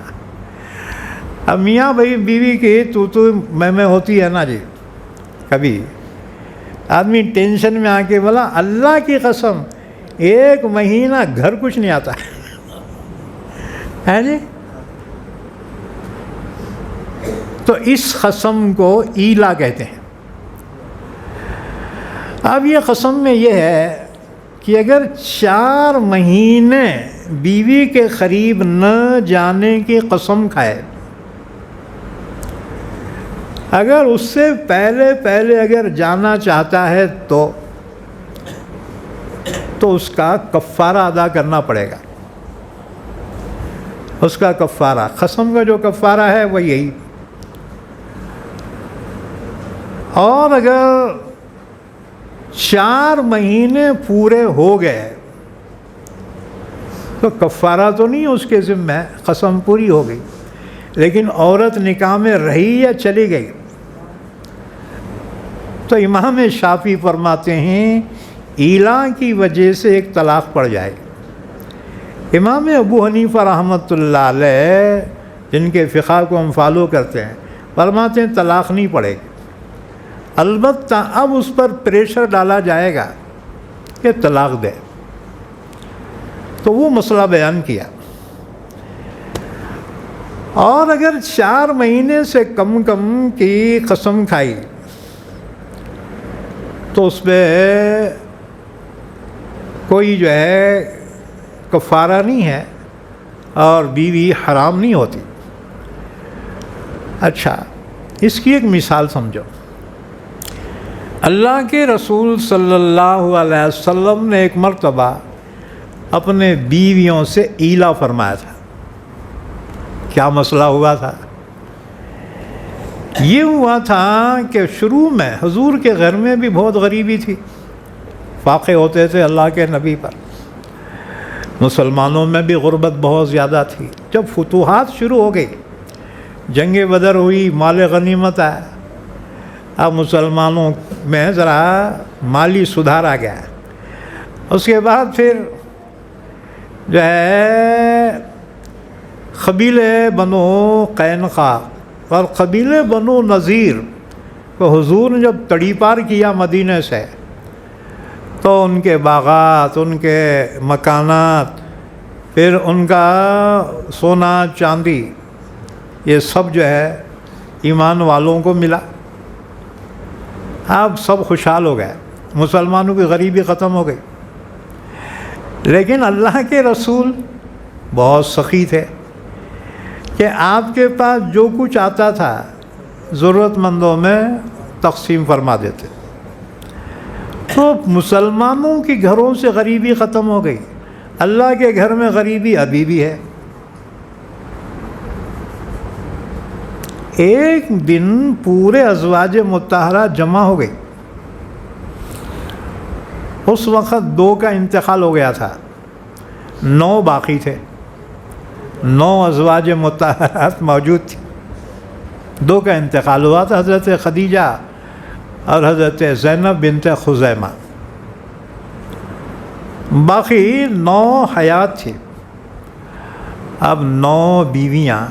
اب میاں بھائی بیوی کی تو میں ہوتی ہے نا جی، کبھی آدمی ٹینشن میں آ کے بولا اللہ کی قسم 1 مہینہ گھر کچھ نہیں آتا ہے جی، تو اس قسم کو ایلا کہتے ہیں۔ اب یہ قسم میں یہ ہے کہ اگر 4 مہینے بیوی کے قریب نہ جانے کی قسم کھائے، اگر اس سے پہلے اگر جانا چاہتا ہے تو اس کا کفارہ ادا کرنا پڑے گا۔ اس کا کفارہ، قسم کا جو کفارہ ہے وہ یہی۔ اور اگر 4 مہینے پورے ہو گئے تو کفارہ تو نہیں اس کے ذمہ ہے، قسم پوری ہو گئی، لیکن عورت نکاح میں رہی یا چلی گئی تو امام شافعی فرماتے ہیں ایلا کی وجہ سے ایک طلاق پڑ جائے گی۔ امام ابو حنیفہ رحمۃ اللہ علیہ، جن کے فقہ کو ہم فالو کرتے ہیں، فرماتے ہیں طلاق نہیں پڑے گی، البتہ اب اس پر پریشر ڈالا جائے گا کہ طلاق دے، تو وہ مسئلہ بیان کیا۔ اور اگر 4 مہینے سے کم کی قسم کھائی تو اس پہ کوئی جو ہے کفارہ نہیں ہے اور بیوی حرام نہیں ہوتی۔ اچھا، اس کی ایک مثال سمجھو۔ اللہ کے رسول صلی اللہ علیہ وسلم نے ایک مرتبہ اپنے بیویوں سے ایلا فرمایا تھا۔ کیا مسئلہ ہوا تھا؟ یہ ہوا تھا کہ شروع میں حضور کے گھر میں بھی بہت غریبی تھی، فاقے ہوتے تھے اللہ کے نبی پر، مسلمانوں میں بھی غربت بہت زیادہ تھی۔ جب فتوحات شروع ہو گئی، جنگ بدر ہوئی، مال غنیمت آیا، اب مسلمانوں میں ذرا مالی سدھار آ گیا۔ اس کے بعد پھر جو ہے قبیلے بنو قینقاع اور قبیلے بنو نذیر کو حضور نے جب تڑی پار کیا مدینہ سے، تو ان کے باغات، ان کے مکانات، پھر ان کا سونا چاندی، یہ سب جو ہے ایمان والوں کو ملا۔ اب سب خوشحال ہو گئے، مسلمانوں کی غریبی ختم ہو گئی۔ لیکن اللہ کے رسول بہت سخی تھے کہ آپ کے پاس جو کچھ آتا تھا ضرورت مندوں میں تقسیم فرما دیتے، تو مسلمانوں کے گھروں سے غریبی ختم ہو گئی، اللہ کے گھر میں غریبی ابھی بھی ہے۔ ایک دن پورے ازواج مطہرہ جمع ہو گئی، اس وقت 2 کا انتقال ہو گیا تھا، 9 باقی تھے، 9 ازواج مطہرات موجود تھی، 2 کا انتقال ہوا تھا، حضرت خدیجہ اور حضرت زینب بنت خزیمہ، باقی 9 حیات تھی۔ اب 9 بیویاں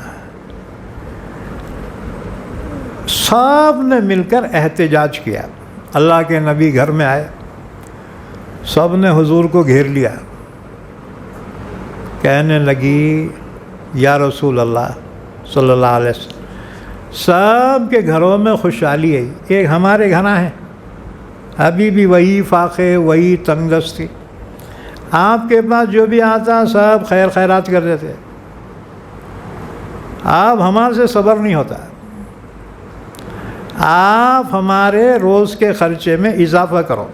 سب نے مل کر احتجاج کیا، اللہ کے نبی گھر میں آئے، سب نے حضور کو گھیر لیا، کہنے لگی یا رسول اللہ صلی اللہ علیہ وسلم، سب کے گھروں میں خوشحالی ہے، ایک ہمارے گھر ہے، ابھی بھی وہی فاقے، وہی تنگ دستی، آپ کے پاس جو بھی آتا سب خیر خیرات کر دیتے، آپ ہمارے سے صبر نہیں ہوتا، آپ ہمارے روز کے خرچے میں اضافہ کرو،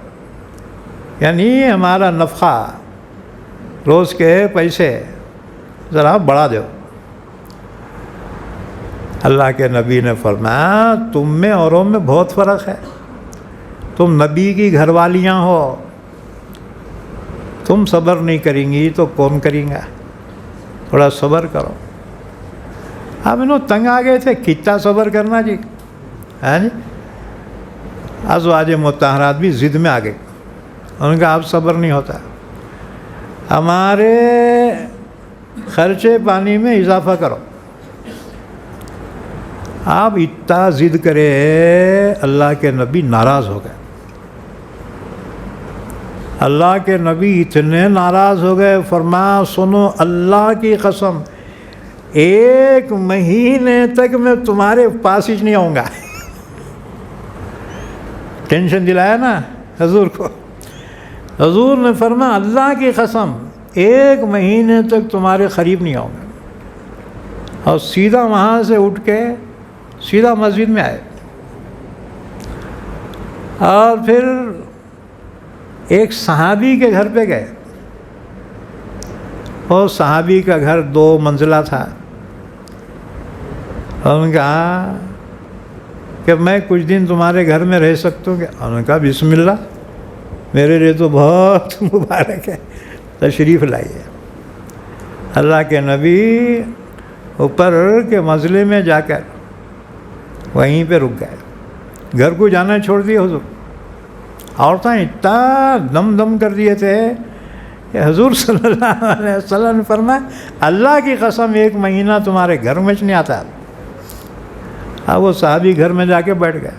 یعنی ہمارا نفقہ، روز کے پیسے ذرا بڑھا دو۔ اللہ کے نبی نے فرمایا تم میں اوروں میں بہت فرق ہے، تم نبی کی گھر والیاں ہو، تم صبر نہیں کریں گی تو کون کریں گا، تھوڑا صبر کرو۔ اب انہوں تنگ آ گئے تھے، کتنا صبر کرنا جی، ہے جی۔ ازواج مطہرات بھی ضد میں آ گئے، ان کا اب صبر نہیں ہوتا، ہمارے خرچے پانی میں اضافہ کرو۔ آپ اتنا ضد کرے، اللہ کے نبی ناراض ہو گئے، اللہ کے نبی اتنے ناراض ہو گئے، فرمایا سنو اللہ کی قسم 1 مہینے تک میں تمہارے پاس ہی نہیں آؤں گا۔ ٹینشن دلایا نا حضور کو، حضور نے فرمایا اللہ کی قسم 1 مہینے تک تمہارے قریب نہیں آؤں گا، اور سیدھا وہاں سے اٹھ کے سیدھا مسجد میں آئے، اور پھر ایک صحابی کے گھر پہ گئے، اور صحابی کا گھر 2 منزلہ تھا، اور انہوں نے کہا کہ میں کچھ دن تمہارے گھر میں رہ سکتا ہوں کیا؟ انہوں نے کہا بسم اللہ، میرے لیے تو بہت مبارک ہے، تشریف لائیے۔ اللہ کے نبی اوپر کے منزلے میں جا کر وہیں پہ رک گئے، گھر کو جانا چھوڑ دیا حضور۔ عورتیں اتنا دم دم کر دیے تھے کہ حضور صلی اللہ علیہ وسلم نے فرمایا اللہ کی قسم 1 مہینہ تمہارے گھر میں نہیں آتا۔ اب وہ صحابی گھر میں جا کے بیٹھ گئے،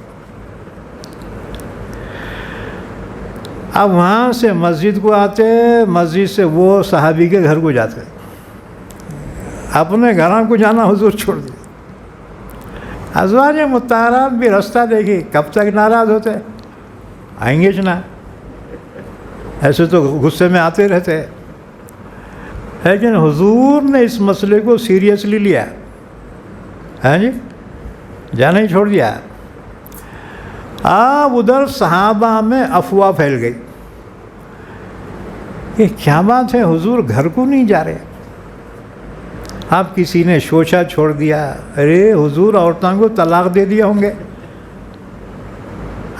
اب وہاں سے مسجد کو آتے، مسجد سے وہ صحابی کے گھر کو جاتے، اپنے گھروں کو جانا حضور چھوڑ دیا۔ ازواج مطہرات بھی رستہ دیکھی، کب تک ناراض ہوتے، آئیں گے نہ، ایسے تو غصے میں آتے رہتے، لیکن حضور نے اس مسئلے کو سیریسلی لیا، ہاں جی، جانا ہی چھوڑ دیا۔ اب ادھر صحابہ میں افواہ پھیل گئی، یہ کیا بات ہے حضور گھر کو نہیں جا رہے؟ اب کسی نے شوشہ چھوڑ دیا، ارے حضور عورتوں کو طلاق دے دیا ہوں گے۔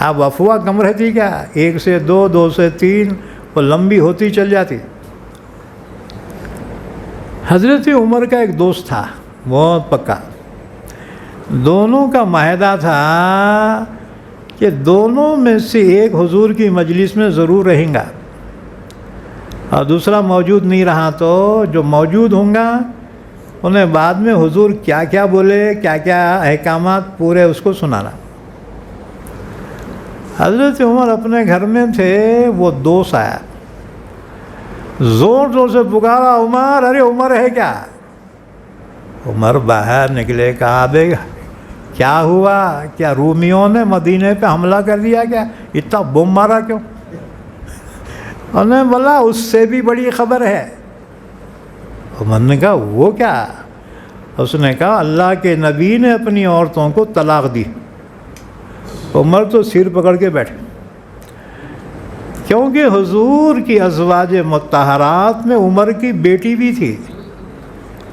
اب افواہ کم رہتی کیا، 1 سے 2، 2 سے 3، وہ لمبی ہوتی چل جاتی۔ حضرت عمر کا ایک دوست تھا بہت پکا، دونوں کا معاہدہ تھا کہ دونوں میں سے ایک حضور کی مجلس میں ضرور رہیں گا، اور دوسرا موجود نہیں رہا تو جو موجود ہوں گا انہیں بعد میں حضور کیا کیا بولے، کیا کیا احکامات پورے اس کو سنانا۔ حضرت عمر اپنے گھر میں تھے، وہ دوست آیا، زور زور سے پکارا عمر، ارے عمر ہے کیا؟ عمر باہر نکلے، کہا بے کیا ہوا، کیا رومیوں نے مدینے پہ حملہ کر دیا کیا، اتنا بم مارا کیوں؟ انہوں نے بولا اس سے بھی بڑی خبر ہے۔ عمر نے کہا وہ کیا؟ اس نے کہا اللہ کے نبی نے اپنی عورتوں کو طلاق دی۔ عمر تو سر پکڑ کے بیٹھے، کیونکہ حضور کی ازواج مطہرات میں عمر کی بیٹی بھی تھی،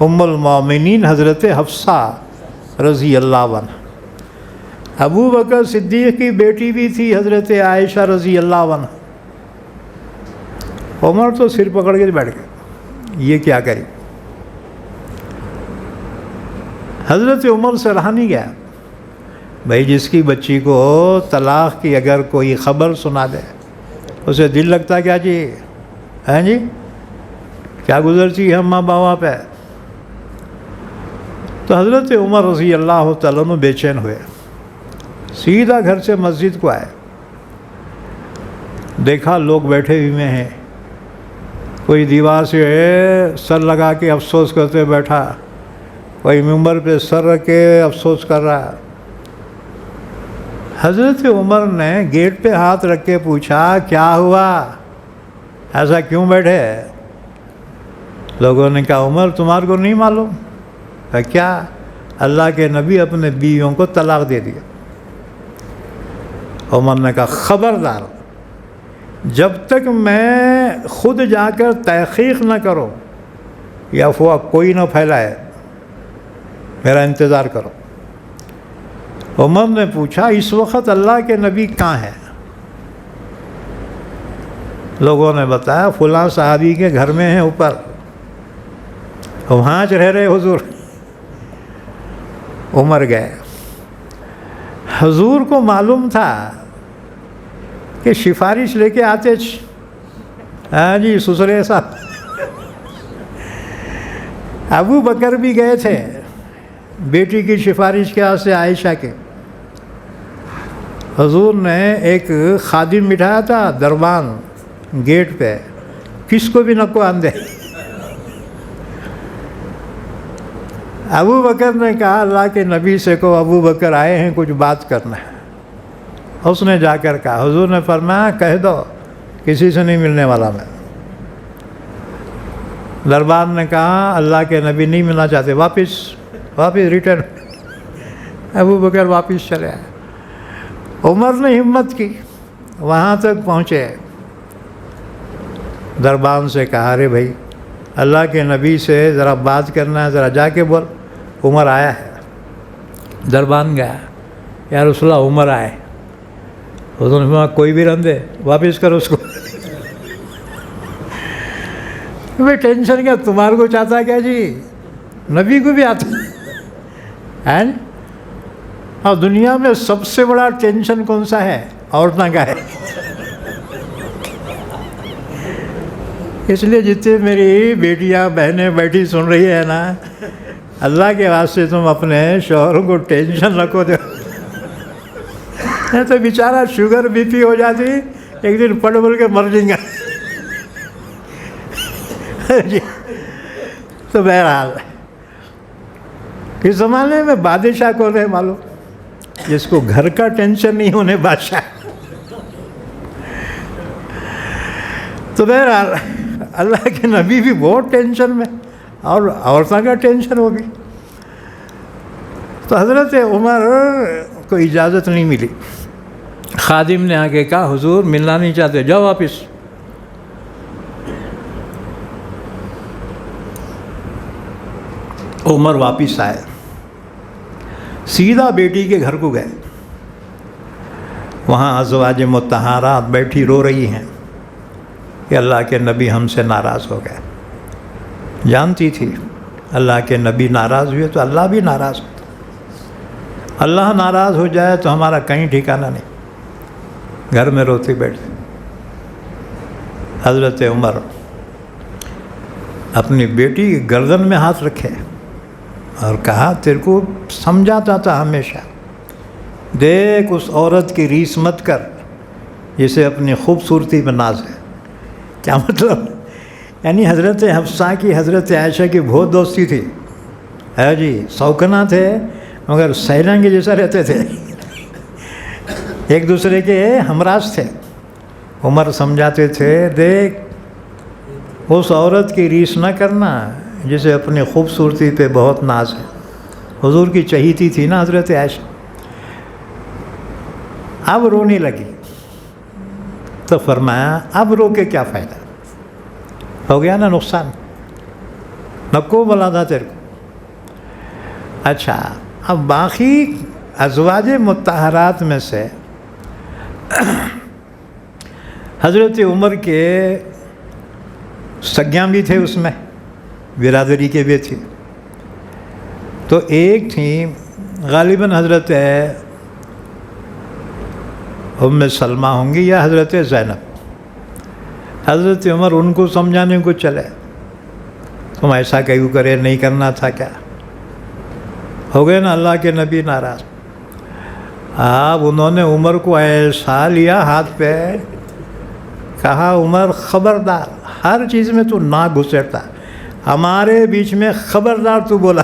ام المومنین حضرت حفصہ رضی اللہ عنہ، ابو بکر صدیق کی بیٹی بھی تھی حضرت عائشہ رضی اللہ عنہ، عمر تو سر پکڑ کے بیٹھ گئے، یہ کیا کری؟ حضرت عمر سے رہا نہیں گیا، بھائی جس کی بچی کو طلاق کی اگر کوئی خبر سنا دے اسے دل لگتا کیا جی؟ ہیں جی کیا گزرتی ہم ماں باپ پہ؟ تو حضرت عمر رضی اللہ تعالیٰ عنہ بے چین ہوئے، سیدھا گھر سے مسجد کو آئے، دیکھا لوگ بیٹھے ہوئے ہیں، کوئی دیوار سے سر لگا کے افسوس کرتے بیٹھا، کوئی ممبر پہ سر رکھ کے افسوس کر رہا۔ حضرت عمر نے گیٹ پہ ہاتھ رکھ کے پوچھا کیا ہوا، ایسا کیوں بیٹھے؟ لوگوں نے کہا عمر تمہارے کو نہیں معلوم؟ کیا؟ اللہ کے نبی اپنے بیویوں کو طلاق دے دیا۔ عمر نے کہا خبردار، جب تک میں خود جا کر تحقیق نہ کروں یا افواہ کوئی نہ پھیلائے میرا انتظار کرو۔ عمر نے پوچھا اس وقت اللہ کے نبی کہاں ہیں؟ لوگوں نے بتایا فلاں صحابی کے گھر میں ہیں اوپر، وہاں رہ رہے حضور۔ عمر گئے، حضور کو معلوم تھا کہ سفارش لے کے آتے، ہاں جی سسرے صاحب۔ ابو بکر بھی گئے تھے بیٹی کی سفارش کے واسطے عائشہ کے۔ حضور نے ایک خادم بٹھایا تھا دربان گیٹ پہ، کس کو بھی نہ کو آندے۔ ابو بکر نے کہا اللہ کے نبی سے کو ابو بکر آئے ہیں کچھ بات کرنا ہے۔ اس نے جا کر کہا، حضور نے فرمایا کہہ دو کسی سے نہیں ملنے والا میں۔ دربار نے کہا اللہ کے نبی نہیں ملنا چاہتے، واپس ریٹرن۔ ابو بکر واپس چلے آئے۔ عمر نے ہمت کی، وہاں تک پہنچے، دربان سے کہا ارے بھائی اللہ کے نبی سے ذرا بات کرنا ہے، ذرا جا کے بول۔ عمر آیا ہے، دربان گیا، یا رسول اللہ عمر آئے۔ حضور نے فرمایا کوئی بھی رندے واپس کرو اس کو۔ بھائی ٹینشن کیا تمہارے کو چاہتا ہے کیا جی؟ نبی کو بھی آتا ہے۔ اور دنیا میں سب سے بڑا ٹینشن کون سا ہے؟ عورتوں کا ہے۔ اس لیے جتنے میری بیٹیاں بہنیں بیٹھی سن رہی ہے نا، اللہ کے واسطے تم اپنے شوہروں کو ٹینشن رکھو دو، تو بیچارہ شوگر بی پی ہو جاتی، ایک دن پڑ بول کے مر جائیں گا۔ جی تو بہرحال اس زمانے میں بادشاہ کون ہے معلوم؟ جس کو گھر کا ٹینشن نہیں ہونے بادشاہ۔ تو بہرحال اللہ کے نبی بھی بہت ٹینشن میں، اور عورتوں کا ٹینشن ہوگی۔ تو حضرت عمر کو اجازت نہیں ملی، خادم نے آگے کہا حضور ملنا نہیں چاہتے، جاؤ واپس۔ عمر واپس آئے، سیدھا بیٹی کے گھر کو گئے، وہاں ازواج مطہرات بیٹھی رو رہی ہیں کہ اللہ کے نبی ہم سے ناراض ہو گئے۔ جانتی تھی اللہ کے نبی ناراض ہوئے تو اللہ بھی ناراض ہوتا، اللہ ناراض ہو جائے تو ہمارا کہیں ٹھکانہ نہیں، گھر میں روتی بیٹھتے۔ حضرت عمر اپنی بیٹی کی گردن میں ہاتھ رکھے اور کہا تیرے کو سمجھاتا تھا ہمیشہ، دیکھ اس عورت کی ریس مت کر جسے اپنی خوبصورتی میں ناز ہے۔ کیا مطلب؟ یعنی حضرت حفصہ کی حضرت عائشہ کی بہت دوستی تھی، ہے جی، سوکنا تھے مگر سیلنگ جیسا رہتے تھے، ایک دوسرے کے ہمراز تھے۔ عمر سمجھاتے تھے دیکھ اس عورت کی ریس نہ کرنا جسے اپنی خوبصورتی پہ بہت ناز ہے۔ حضور کی چہیتی تھی نا حضرت عائشہ۔ اب رونے لگی تو فرمایا اب رو کے کیا فائدہ، ہو گیا نا نقصان، نکو بولا تھا تیرے کو۔ اچھا اب باقی ازواج مطہرات میں سے حضرت عمر کے سگیاں بھی تھے اس میں، برادری کے بھی تھے. تو ایک تھی غالباً حضرت ام سلمہ ہوں گی یا حضرت زینب. حضرت عمر ان کو سمجھانے کو چلے، تم ایسا کیوں کرے، نہیں کرنا تھا کیا؟ ہو گئے نا اللہ کے نبی ناراض. اب انہوں نے عمر کو ایسا لیا ہاتھ پہ، کہا عمر خبردار، ہر چیز میں تو نہ گھسیٹتا، ہمارے بیچ میں خبردار تو بولا.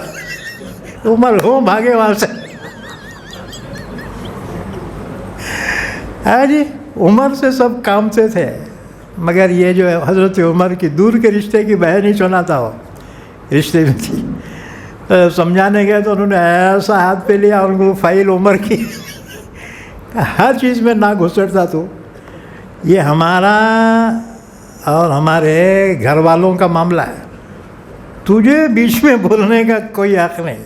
عمر ہو بھاگے وہاں سے. جی عمر سے سب کامتے تھے، مگر یہ جو حضرت عمر کی دور کے رشتے کی بہن نہیں سناتا ہو، رشتے میں تھی. سمجھانے گئے تو انہوں نے ایسا ہاتھ پہ لیا ان کو، فائل عمر کی، ہر چیز میں نہ گھسٹتا تو، یہ ہمارا اور ہمارے گھر والوں کا معاملہ ہے، تجھے بیچ میں بولنے کا کوئی حق نہیں.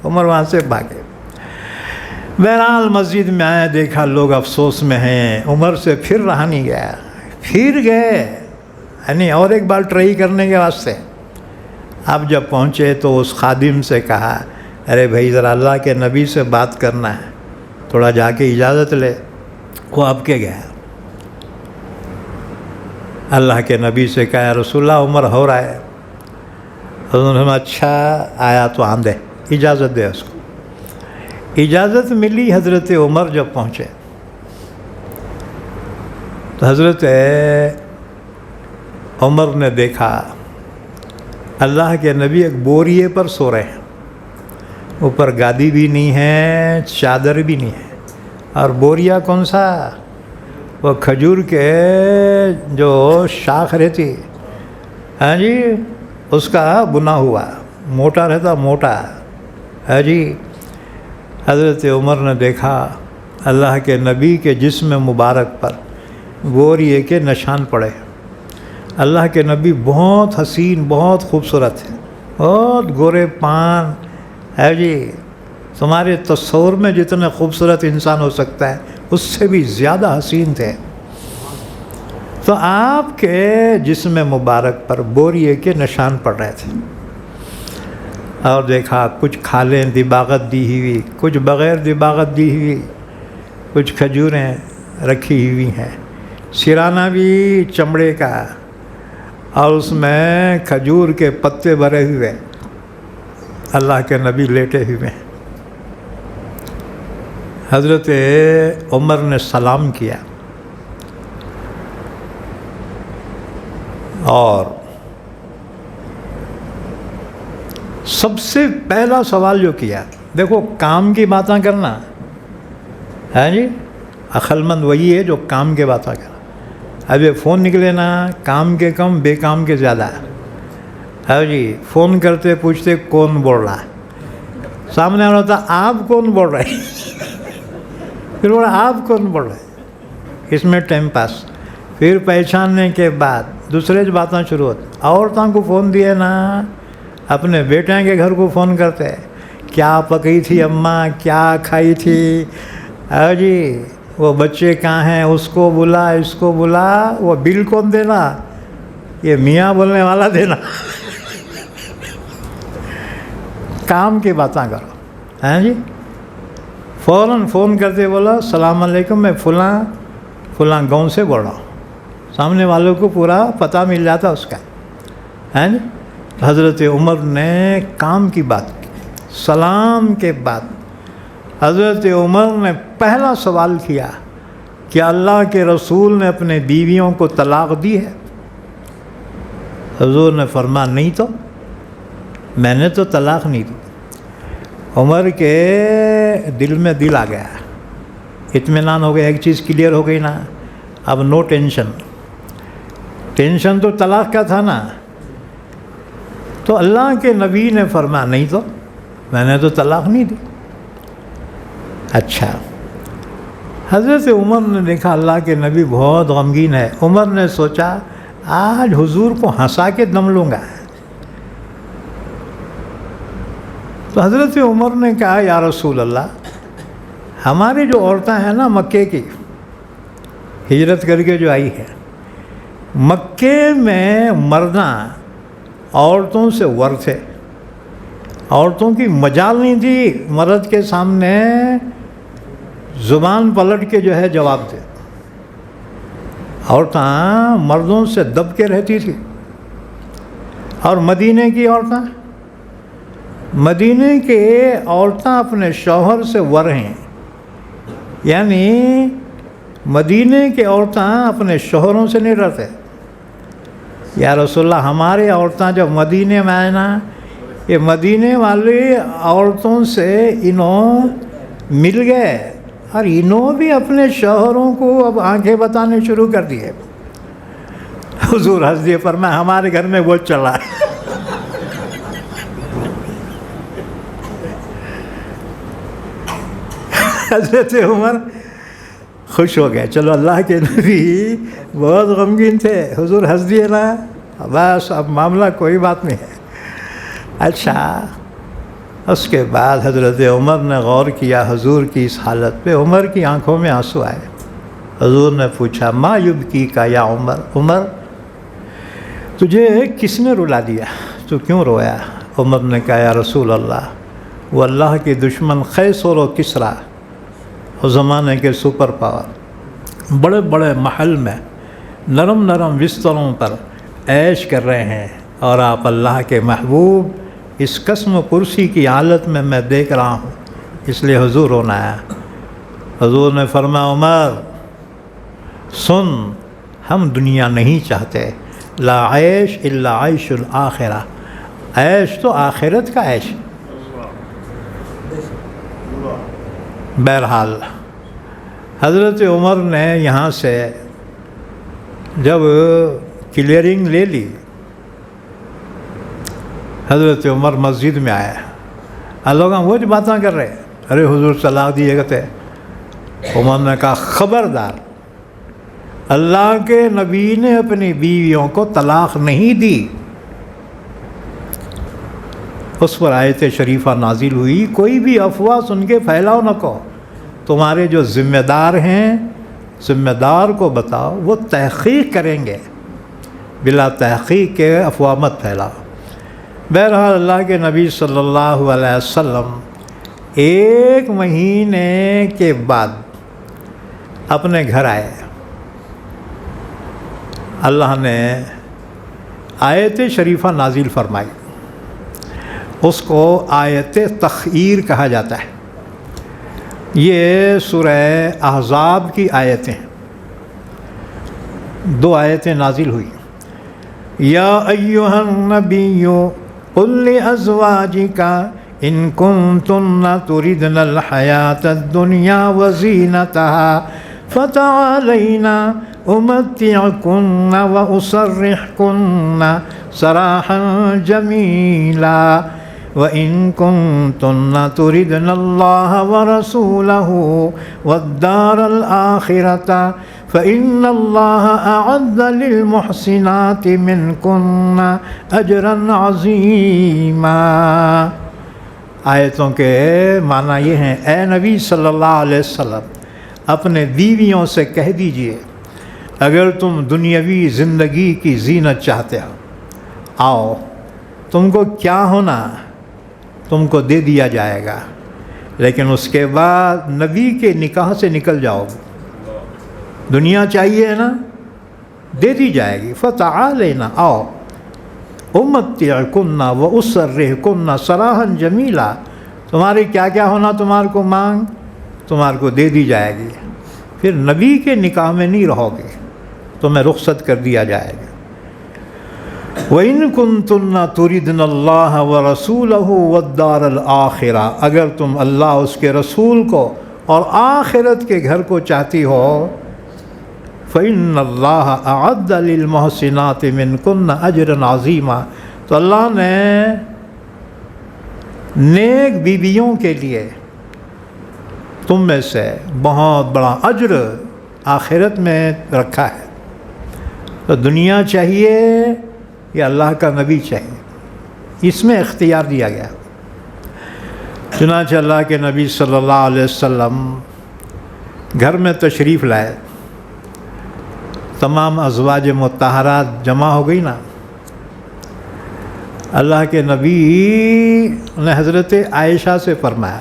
عمر وہاں سے بھاگے. بہرحال مسجد میں آئے، دیکھا لوگ افسوس میں ہیں، عمر سے پھر رہا نہیں گیا، پھر گئے یعنی اور ایک بار ٹرائی کرنے کے واسطے. اب جب پہنچے تو اس خادم سے کہا، ارے بھائی ذرا اللہ کے نبی سے بات کرنا ہے، تھوڑا جا کے اجازت لے. وہ اب کے گیا، اللہ کے نبی سے کہا رسول اللہ عمر ہو رہا ہے. انہوں نے اچھا آیا تو آندے، اجازت دے اس کو. اجازت ملی. حضرت عمر جب پہنچے تو حضرت عمر نے دیکھا اللہ کے نبی ایک بوریے پر سو رہے ہیں، اوپر گادی بھی نہیں ہے، چادر بھی نہیں ہے. اور بوریا کون سا؟ وہ کھجور کے جو شاخ رہتی، ہاں جی، اس کا بنا ہوا موٹا رہتا، موٹا. ہاں جی. حضرت عمر نے دیکھا اللہ کے نبی کے جسم مبارک پر بوریے کے نشان پڑے. اللہ کے نبی بہت حسین، بہت خوبصورت ہے، بہت گورے پان ہے جی. تمہارے تصور میں جتنے خوبصورت انسان ہو سکتا ہے اس سے بھی زیادہ حسین تھے. تو آپ کے جسم مبارک پر بوریے کے نشان پڑ رہے تھے. اور دیکھا کچھ کھالیں دباغت دی ہوئی، کچھ بغیر دباغت دی ہوئی، کچھ کھجوریں رکھی ہوئی ہیں، سرانہ بھی چمڑے کا، اور اس میں کھجور کے پتے بھرے ہوئے. اللہ کے نبی لیٹے ہوئے ہیں. حضرت عمر نے سلام کیا اور سب سے پہلا سوال جو کیا، دیکھو کام کی باتیں کرنا ہے جی، عقل مند وہی ہے جو کام کے باتیں کرنا. اب یہ فون نکلے نا، کام کے کم بے کام کے زیادہ ہے جی. فون کرتے پوچھتے کون بول رہا ہے، سامنے آنا ہوتا آپ کون بول رہے ہیں، پھر بولا آپ کون بول رہے ہیں، اس میں ٹائم پاس. پھر پہچاننے کے بعد دوسرے باتیں شروع ہوتی. عورتوں کو فون دیے نا، اپنے بیٹے کے گھر کو فون کرتے، کیا پکی تھی اماں، کیا کھائی تھی، جی وہ بچے کہاں ہیں، اس کو بلا، اس کو بلا. وہ بل کون دینا؟ یہ میاں بولنے والا دینا. کام کی باتیں کرو. ہیں جی. فوراً فون کرتے بولا السلام علیکم، میں فلاں گاؤں سے بول رہا ہوں. سامنے والوں کو پورا پتہ مل جاتا اس کا. ہیں جی. حضرت عمر نے کام کی بات کی. سلام کے بعد حضرت عمر نے پہلا سوال کیا کہ اللہ کے رسول نے اپنے بیویوں کو طلاق دی ہے؟ حضور نے فرمایا نہیں تو، میں نے تو طلاق نہیں دی. عمر کے دل میں دل آ گیا، اطمینان ہو گیا، ایک چیز کلیئر ہو گئی نا، اب نو ٹینشن. ٹینشن تو طلاق کا تھا نا. تو اللہ کے نبی نے فرمایا نہیں تو، میں نے تو طلاق نہیں دی. اچھا. حضرت عمر نے دیکھا اللہ کے نبی بہت غمگین ہے. عمر نے سوچا آج حضور کو ہنسا کے دم لوں گا. تو حضرت عمر نے کہا یا رسول اللہ، ہماری جو عورتیں ہیں نا مکے کی، ہجرت کر کے جو آئی ہے، مکے میں مرنا عورتوں سے ور تھے، عورتوں کی مجال نہیں تھی مرد کے سامنے زبان پلٹ کے جو ہے جواب دے۔ عورتیں مردوں سے دب کے رہتی تھی، اور مدینے کی عورتیں، مدینے کے عورتیں اپنے شوہر سے ور ہیں، یعنی مدینے کے عورتیں اپنے شوہروں سے نہیں ڈرتے۔ یا رسول اللہ، ہمارے عورتیں جب مدینے میں آئے نا، یہ مدینے والی عورتوں سے انہوں مل گئے، اور انہوں بھی اپنے شوہروں کو اب آنکھیں بتانے شروع کر دیے۔ حضور ہنس دیے، فرمایا ہمارے گھر میں وہ چلا۔ حضرت عمر خوش ہو گئے، چلو اللہ کے نبی بہت غمگین تھے، حضور ہنس دیے نا، بس اب معاملہ کوئی بات نہیں ہے۔ اچھا، اس کے بعد حضرت عمر نے غور کیا حضور کی اس حالت پہ، عمر کی آنکھوں میں آنسو آئے۔ حضور نے پوچھا ما یبکی کا یا عمر، عمر تجھے کس نے رلا دیا، تو کیوں رویا؟ عمر نے کہا یا رسول اللہ، وہ اللہ کے دشمن قیصر و کسریٰ، اس زمانے کے سپر پاور، بڑے بڑے محل میں نرم نرم بستروں پر عیش کر رہے ہیں، اور آپ اللہ کے محبوب اس قسم کرسی کی حالت میں میں دیکھ رہا ہوں، اس لیے حضور رونا آیا۔ حضور نے فرمایا عمر سن، ہم دنیا نہیں چاہتے، لا عیش الا عیش الآخرہ، عیش تو آخرت کا عیش۔ بہرحال حضرت عمر نے یہاں سے جب کلیئرنگ لے لی، حضرت عمر مسجد میں آیا، لوگ وہ جو باتیں کر رہے، ارے حضور طلاق دیے گئے تھے۔ عمر نے کہا خبردار، اللہ کے نبی نے اپنی بیویوں کو طلاق نہیں دی۔ اس پر آیت شریفہ نازل ہوئی، کوئی بھی افواہ سن کے پھیلاؤ نہ کو، تمہارے جو ذمہ دار ہیں ذمہ دار کو بتاؤ، وہ تحقیق کریں گے، بلا تحقیق کے افواہ مت پھیلاؤ۔ بہرحال اللہ کے نبی صلی اللہ علیہ وسلم 1 مہینے کے بعد اپنے گھر آئے۔ اللہ نے آیت شریفہ نازل فرمائی، اس کو آیت تخیر کہا جاتا ہے۔ یہ سورہ احزاب کی آیتیں، 2 آیتیں نازل ہوئی۔ یا ایھا النبی قل لازواجک ان کنتن تردن الحیاۃ الدنیا وزینتها فتعالین امتعکن واسرحکن سراحا جمیلا وَإِن كُنتُنَّ تُرِدْنَ اللَّهَ وَرَسُولَهُ وَالدَّارَ الْآخِرَةَ فَإِنَّ اللَّهَ أَعَدَّ لِلْمُحْسِنَاتِ مِنكُنَّ أَجْرًا عَظِيمًا۔ آیتوں کے معنی یہ ہیں، اے نبی صلی اللہ علیہ وسلم اپنے بیویوں سے کہہ دیجئے، اگر تم دنیاوی زندگی کی زینت چاہتے ہو، آؤ، تم کو کیا ہونا تم کو دے دیا جائے گا، لیکن اس کے بعد نبی کے نکاح سے نکل جاؤ گے۔ دنیا چاہیے نا، دے دی جائے گی۔ فتعالینا، آؤ، امتعکن واسرحکن سراحا جمیلا، تمہاری کیا کیا ہونا تمہارے کو مانگ، تمہارے کو دے دی جائے گی، پھر نبی کے نکاح میں نہیں رہو گے، تمہیں رخصت کر دیا جائے گا۔ وَإِن كُنتُنَّ تُرِدْنَ اللَّهَ وَرَسُولَهُ وَالدَّارَ الْآخِرَةَ، اگر تم اللہ اس کے رسول کو اور آخرت کے گھر کو چاہتی ہو، فَإِنَّ اللَّهَ أَعَدَّ لِلْمُحْسِنَاتِ مِنكُنَّ أَجْرًا عَظِيمًا، تو اللہ نے نیک بیویوں کے لیے تم میں سے بہت بڑا اجر آخرت میں رکھا ہے۔ تو دنیا چاہیے یا اللہ کا نبی چاہیے، اس میں اختیار دیا گیا۔ چنانچہ اللہ کے نبی صلی اللہ علیہ وسلم گھر میں تشریف لائے تمام ازواج مطہرات جمع ہو گئی نا. اللہ کے نبی نے حضرت عائشہ سے فرمایا.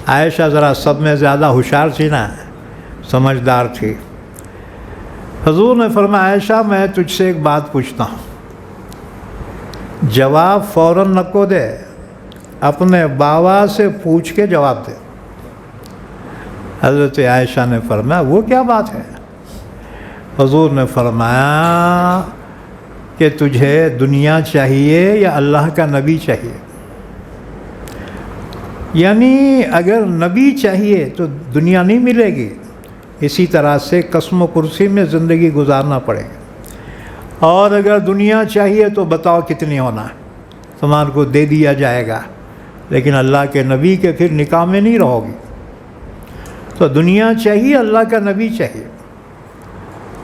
عائشہ ذرا سب میں زیادہ ہوشیار تھی نا, سمجھدار تھی. حضور نے فرمایا عائشہ میں تجھ سے ایک بات پوچھتا ہوں, جواب فوراً نہ کو دے, اپنے بابا سے پوچھ کے جواب دے. حضرت عائشہ نے فرمایا وہ کیا بات ہے؟ حضور نے فرمایا کہ تجھے دنیا چاہیے یا اللہ کا نبی چاہیے؟ یعنی اگر نبی چاہیے تو دنیا نہیں ملے گی, اسی طرح سے قسم و کرسی میں زندگی گزارنا پڑے گا. اور اگر دنیا چاہیے تو بتاؤ کتنی ہونا ہے, تمہارے کو دے دیا جائے گا, لیکن اللہ کے نبی کے پھر نکاح میں نہیں رہو گی. تو دنیا چاہیے, اللہ کا نبی چاہیے.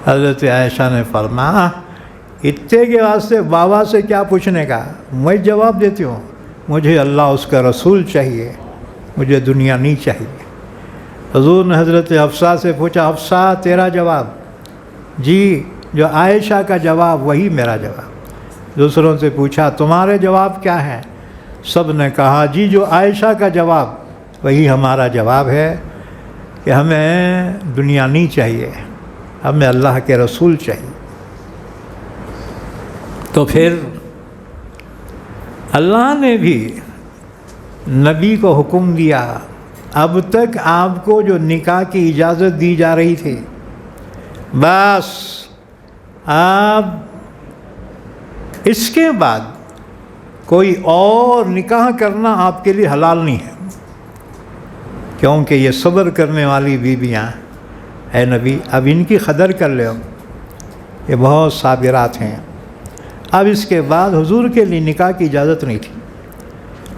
حضرت عائشہ نے فرمایا اتنے کے واسطے بابا سے کیا پوچھنے کا, میں جواب دیتی ہوں, مجھے اللہ اس کا رسول چاہیے, مجھے دنیا نہیں چاہیے. حضور نے حضرت حفصہ سے پوچھا حفصہ تیرا جواب؟ جی, جو عائشہ کا جواب وہی میرا جواب. دوسروں سے پوچھا تمہارے جواب کیا ہیں؟ سب نے کہا جی جو عائشہ کا جواب وہی ہمارا جواب ہے کہ ہمیں دنیا نہیں چاہیے, ہمیں اللہ کے رسول چاہیے. تو پھر اللہ نے بھی نبی کو حکم دیا, اب تک آپ کو جو نکاح کی اجازت دی جا رہی تھی, بس آپ اس کے بعد کوئی اور نکاح کرنا آپ کے لیے حلال نہیں ہے, کیونکہ یہ صبر کرنے والی بیویاں اے نبی اب ان کی قدر کر لو, یہ بہت صابرات ہیں. اب اس کے بعد حضور کے لیے نکاح کی اجازت نہیں تھی.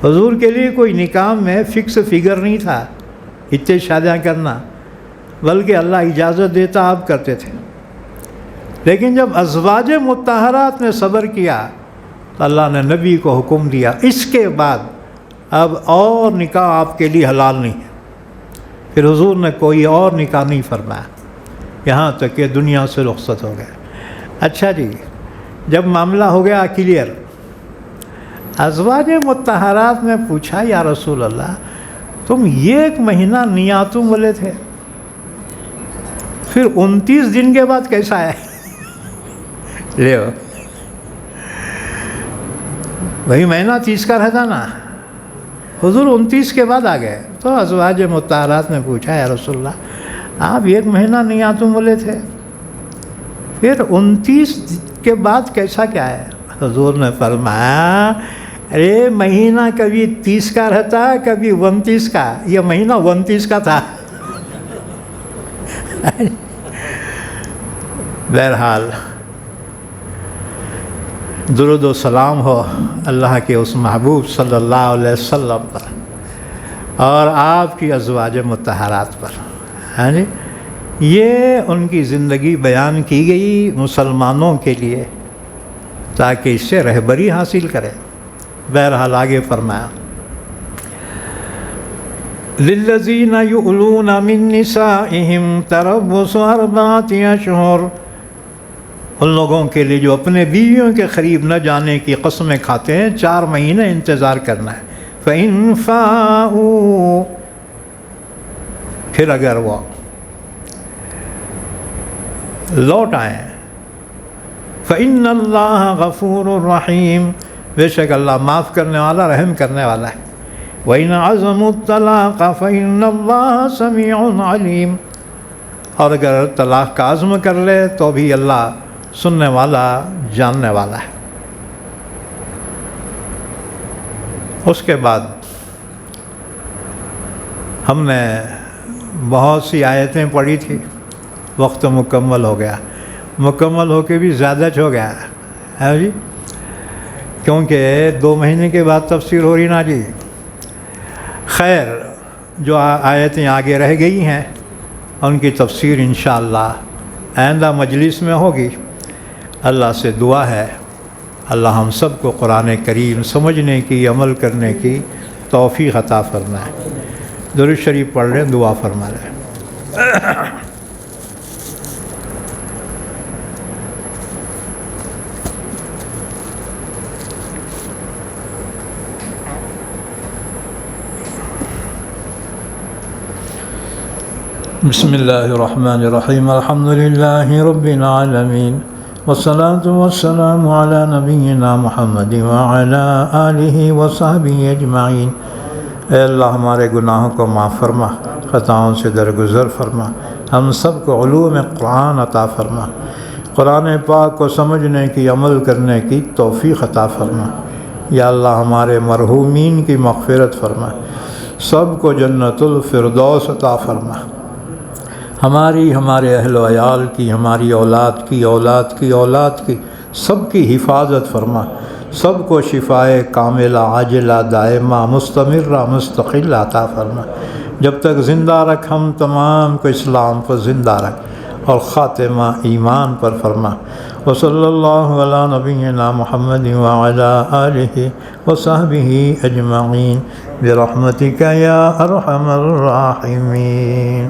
حضور کے لیے کوئی نکاح میں فکس فگر نہیں تھا اتنے شادیاں کرنا, بلکہ اللہ اجازت دیتا آپ کرتے تھے. لیکن جب ازواج مطہرات نے صبر کیا تو اللہ نے نبی کو حکم دیا اس کے بعد اب اور نکاح آپ کے لیے حلال نہیں ہے. پھر حضور نے کوئی اور نکاح نہیں فرمایا یہاں تک کہ دنیا سے رخصت ہو گئے. اچھا جی, جب معاملہ ہو گیا کلیئر, ازواج مطہرات نے پوچھا یا رسول اللہ تم 1 مہینہ نیاتوں بولے تھے, پھر 29 دن کے بعد کیسا ہے؟ لے وہی مہینہ 30 کا رہتا نا, حضور 29 کے بعد آ گئے. تو ازواج مطہرات نے پوچھا یا رسول اللہ آپ 1 مہینہ نیاتوں بولے تھے, پھر 29 کے بعد کیسا کیا ہے؟ حضور نے فرمایا ارے مہینہ کبھی 30 کا رہتا ہے کبھی 29 کا, یہ مہینہ 29 کا تھا. بہرحال درود و سلام ہو اللہ کے اس محبوب صلی اللہ علیہ وسلم پر اور آپ کی ازواج مطہرات پر. ہاں جی, یہ ان کی زندگی بیان کی گئی مسلمانوں کے لیے تاکہ اس سے رہبری حاصل کرے. بہرحال آگے فرمایا للذین یؤلون من نسائہم تربص 4 اشہر, ان لوگوں کے لیے جو اپنے بیویوں کے قریب نہ جانے کی قسمیں کھاتے ہیں 4 مہینے انتظار کرنا ہے. فَإِن فَاءُوا, پھر اگر وہ لوٹ آئیں, فَإِنَّ اللَّهَ غَفُورٌ رَحِيمٌ, بے شک اللہ معاف کرنے والا رحم کرنے والا ہے. وَإِنْ عَزَمُوا الطَّلَاقَ فَإِنَّ اللَّهَ سَمِيعٌ عَلِيمٌ, اور اگر طلاق کا عزم کر لے تو بھی اللہ سننے والا جاننے والا ہے. اس کے بعد ہم نے بہت سی آیتیں پڑھی تھی, وقت مکمل ہو گیا, مکمل ہو کے بھی زیادہ ہو گیا ہے جی, کیونکہ 2 مہینے کے بعد تفسیر ہو رہی نا جی. خیر, جو آیتیں آگے رہ گئی ہیں ان کی تفسیر انشاءاللہ آئندہ مجلس میں ہوگی. اللہ سے دعا ہے اللہ ہم سب کو قرآن کریم سمجھنے کی عمل کرنے کی توفیق عطا فرمائے. درود شریف پڑھ لیں, دعا فرما لیں. بسم اللہ الرحمن الرحیم الحمد للہ رب العالمین والصلاة والسلام علی نبینا محمد وعلی آلہ وصحبہ اجمعین۔ اے اللہ ہمارے گناہوں کو معاف فرما، خطاؤں سے درگزر فرما، ہم سب کو علوم قرآن عطا فرما، قرآن پاک کو سمجھنے کی، عمل کرنے کی توفیق عطا فرما۔ یا اللہ ہمارے مرحومین کی مغفرت فرما، سب کو جنت الفردوس عطا فرما، ہمارے اہل و عیال کی، ہماری اولاد کی سب کی حفاظت فرما، سب کو شفائے کاملہ عاجلہ دائمہ مستمرہ مستقل عطا فرما۔ جب تک زندہ رکھ ہم تمام کو اسلام پر زندہ رکھ اور خاتمہ ایمان پر فرما۔ وصلی اللہ علی نبینا محمد وعلی آلہ وصحبہ اجمعین برحمتک یا ارحم الراحمین۔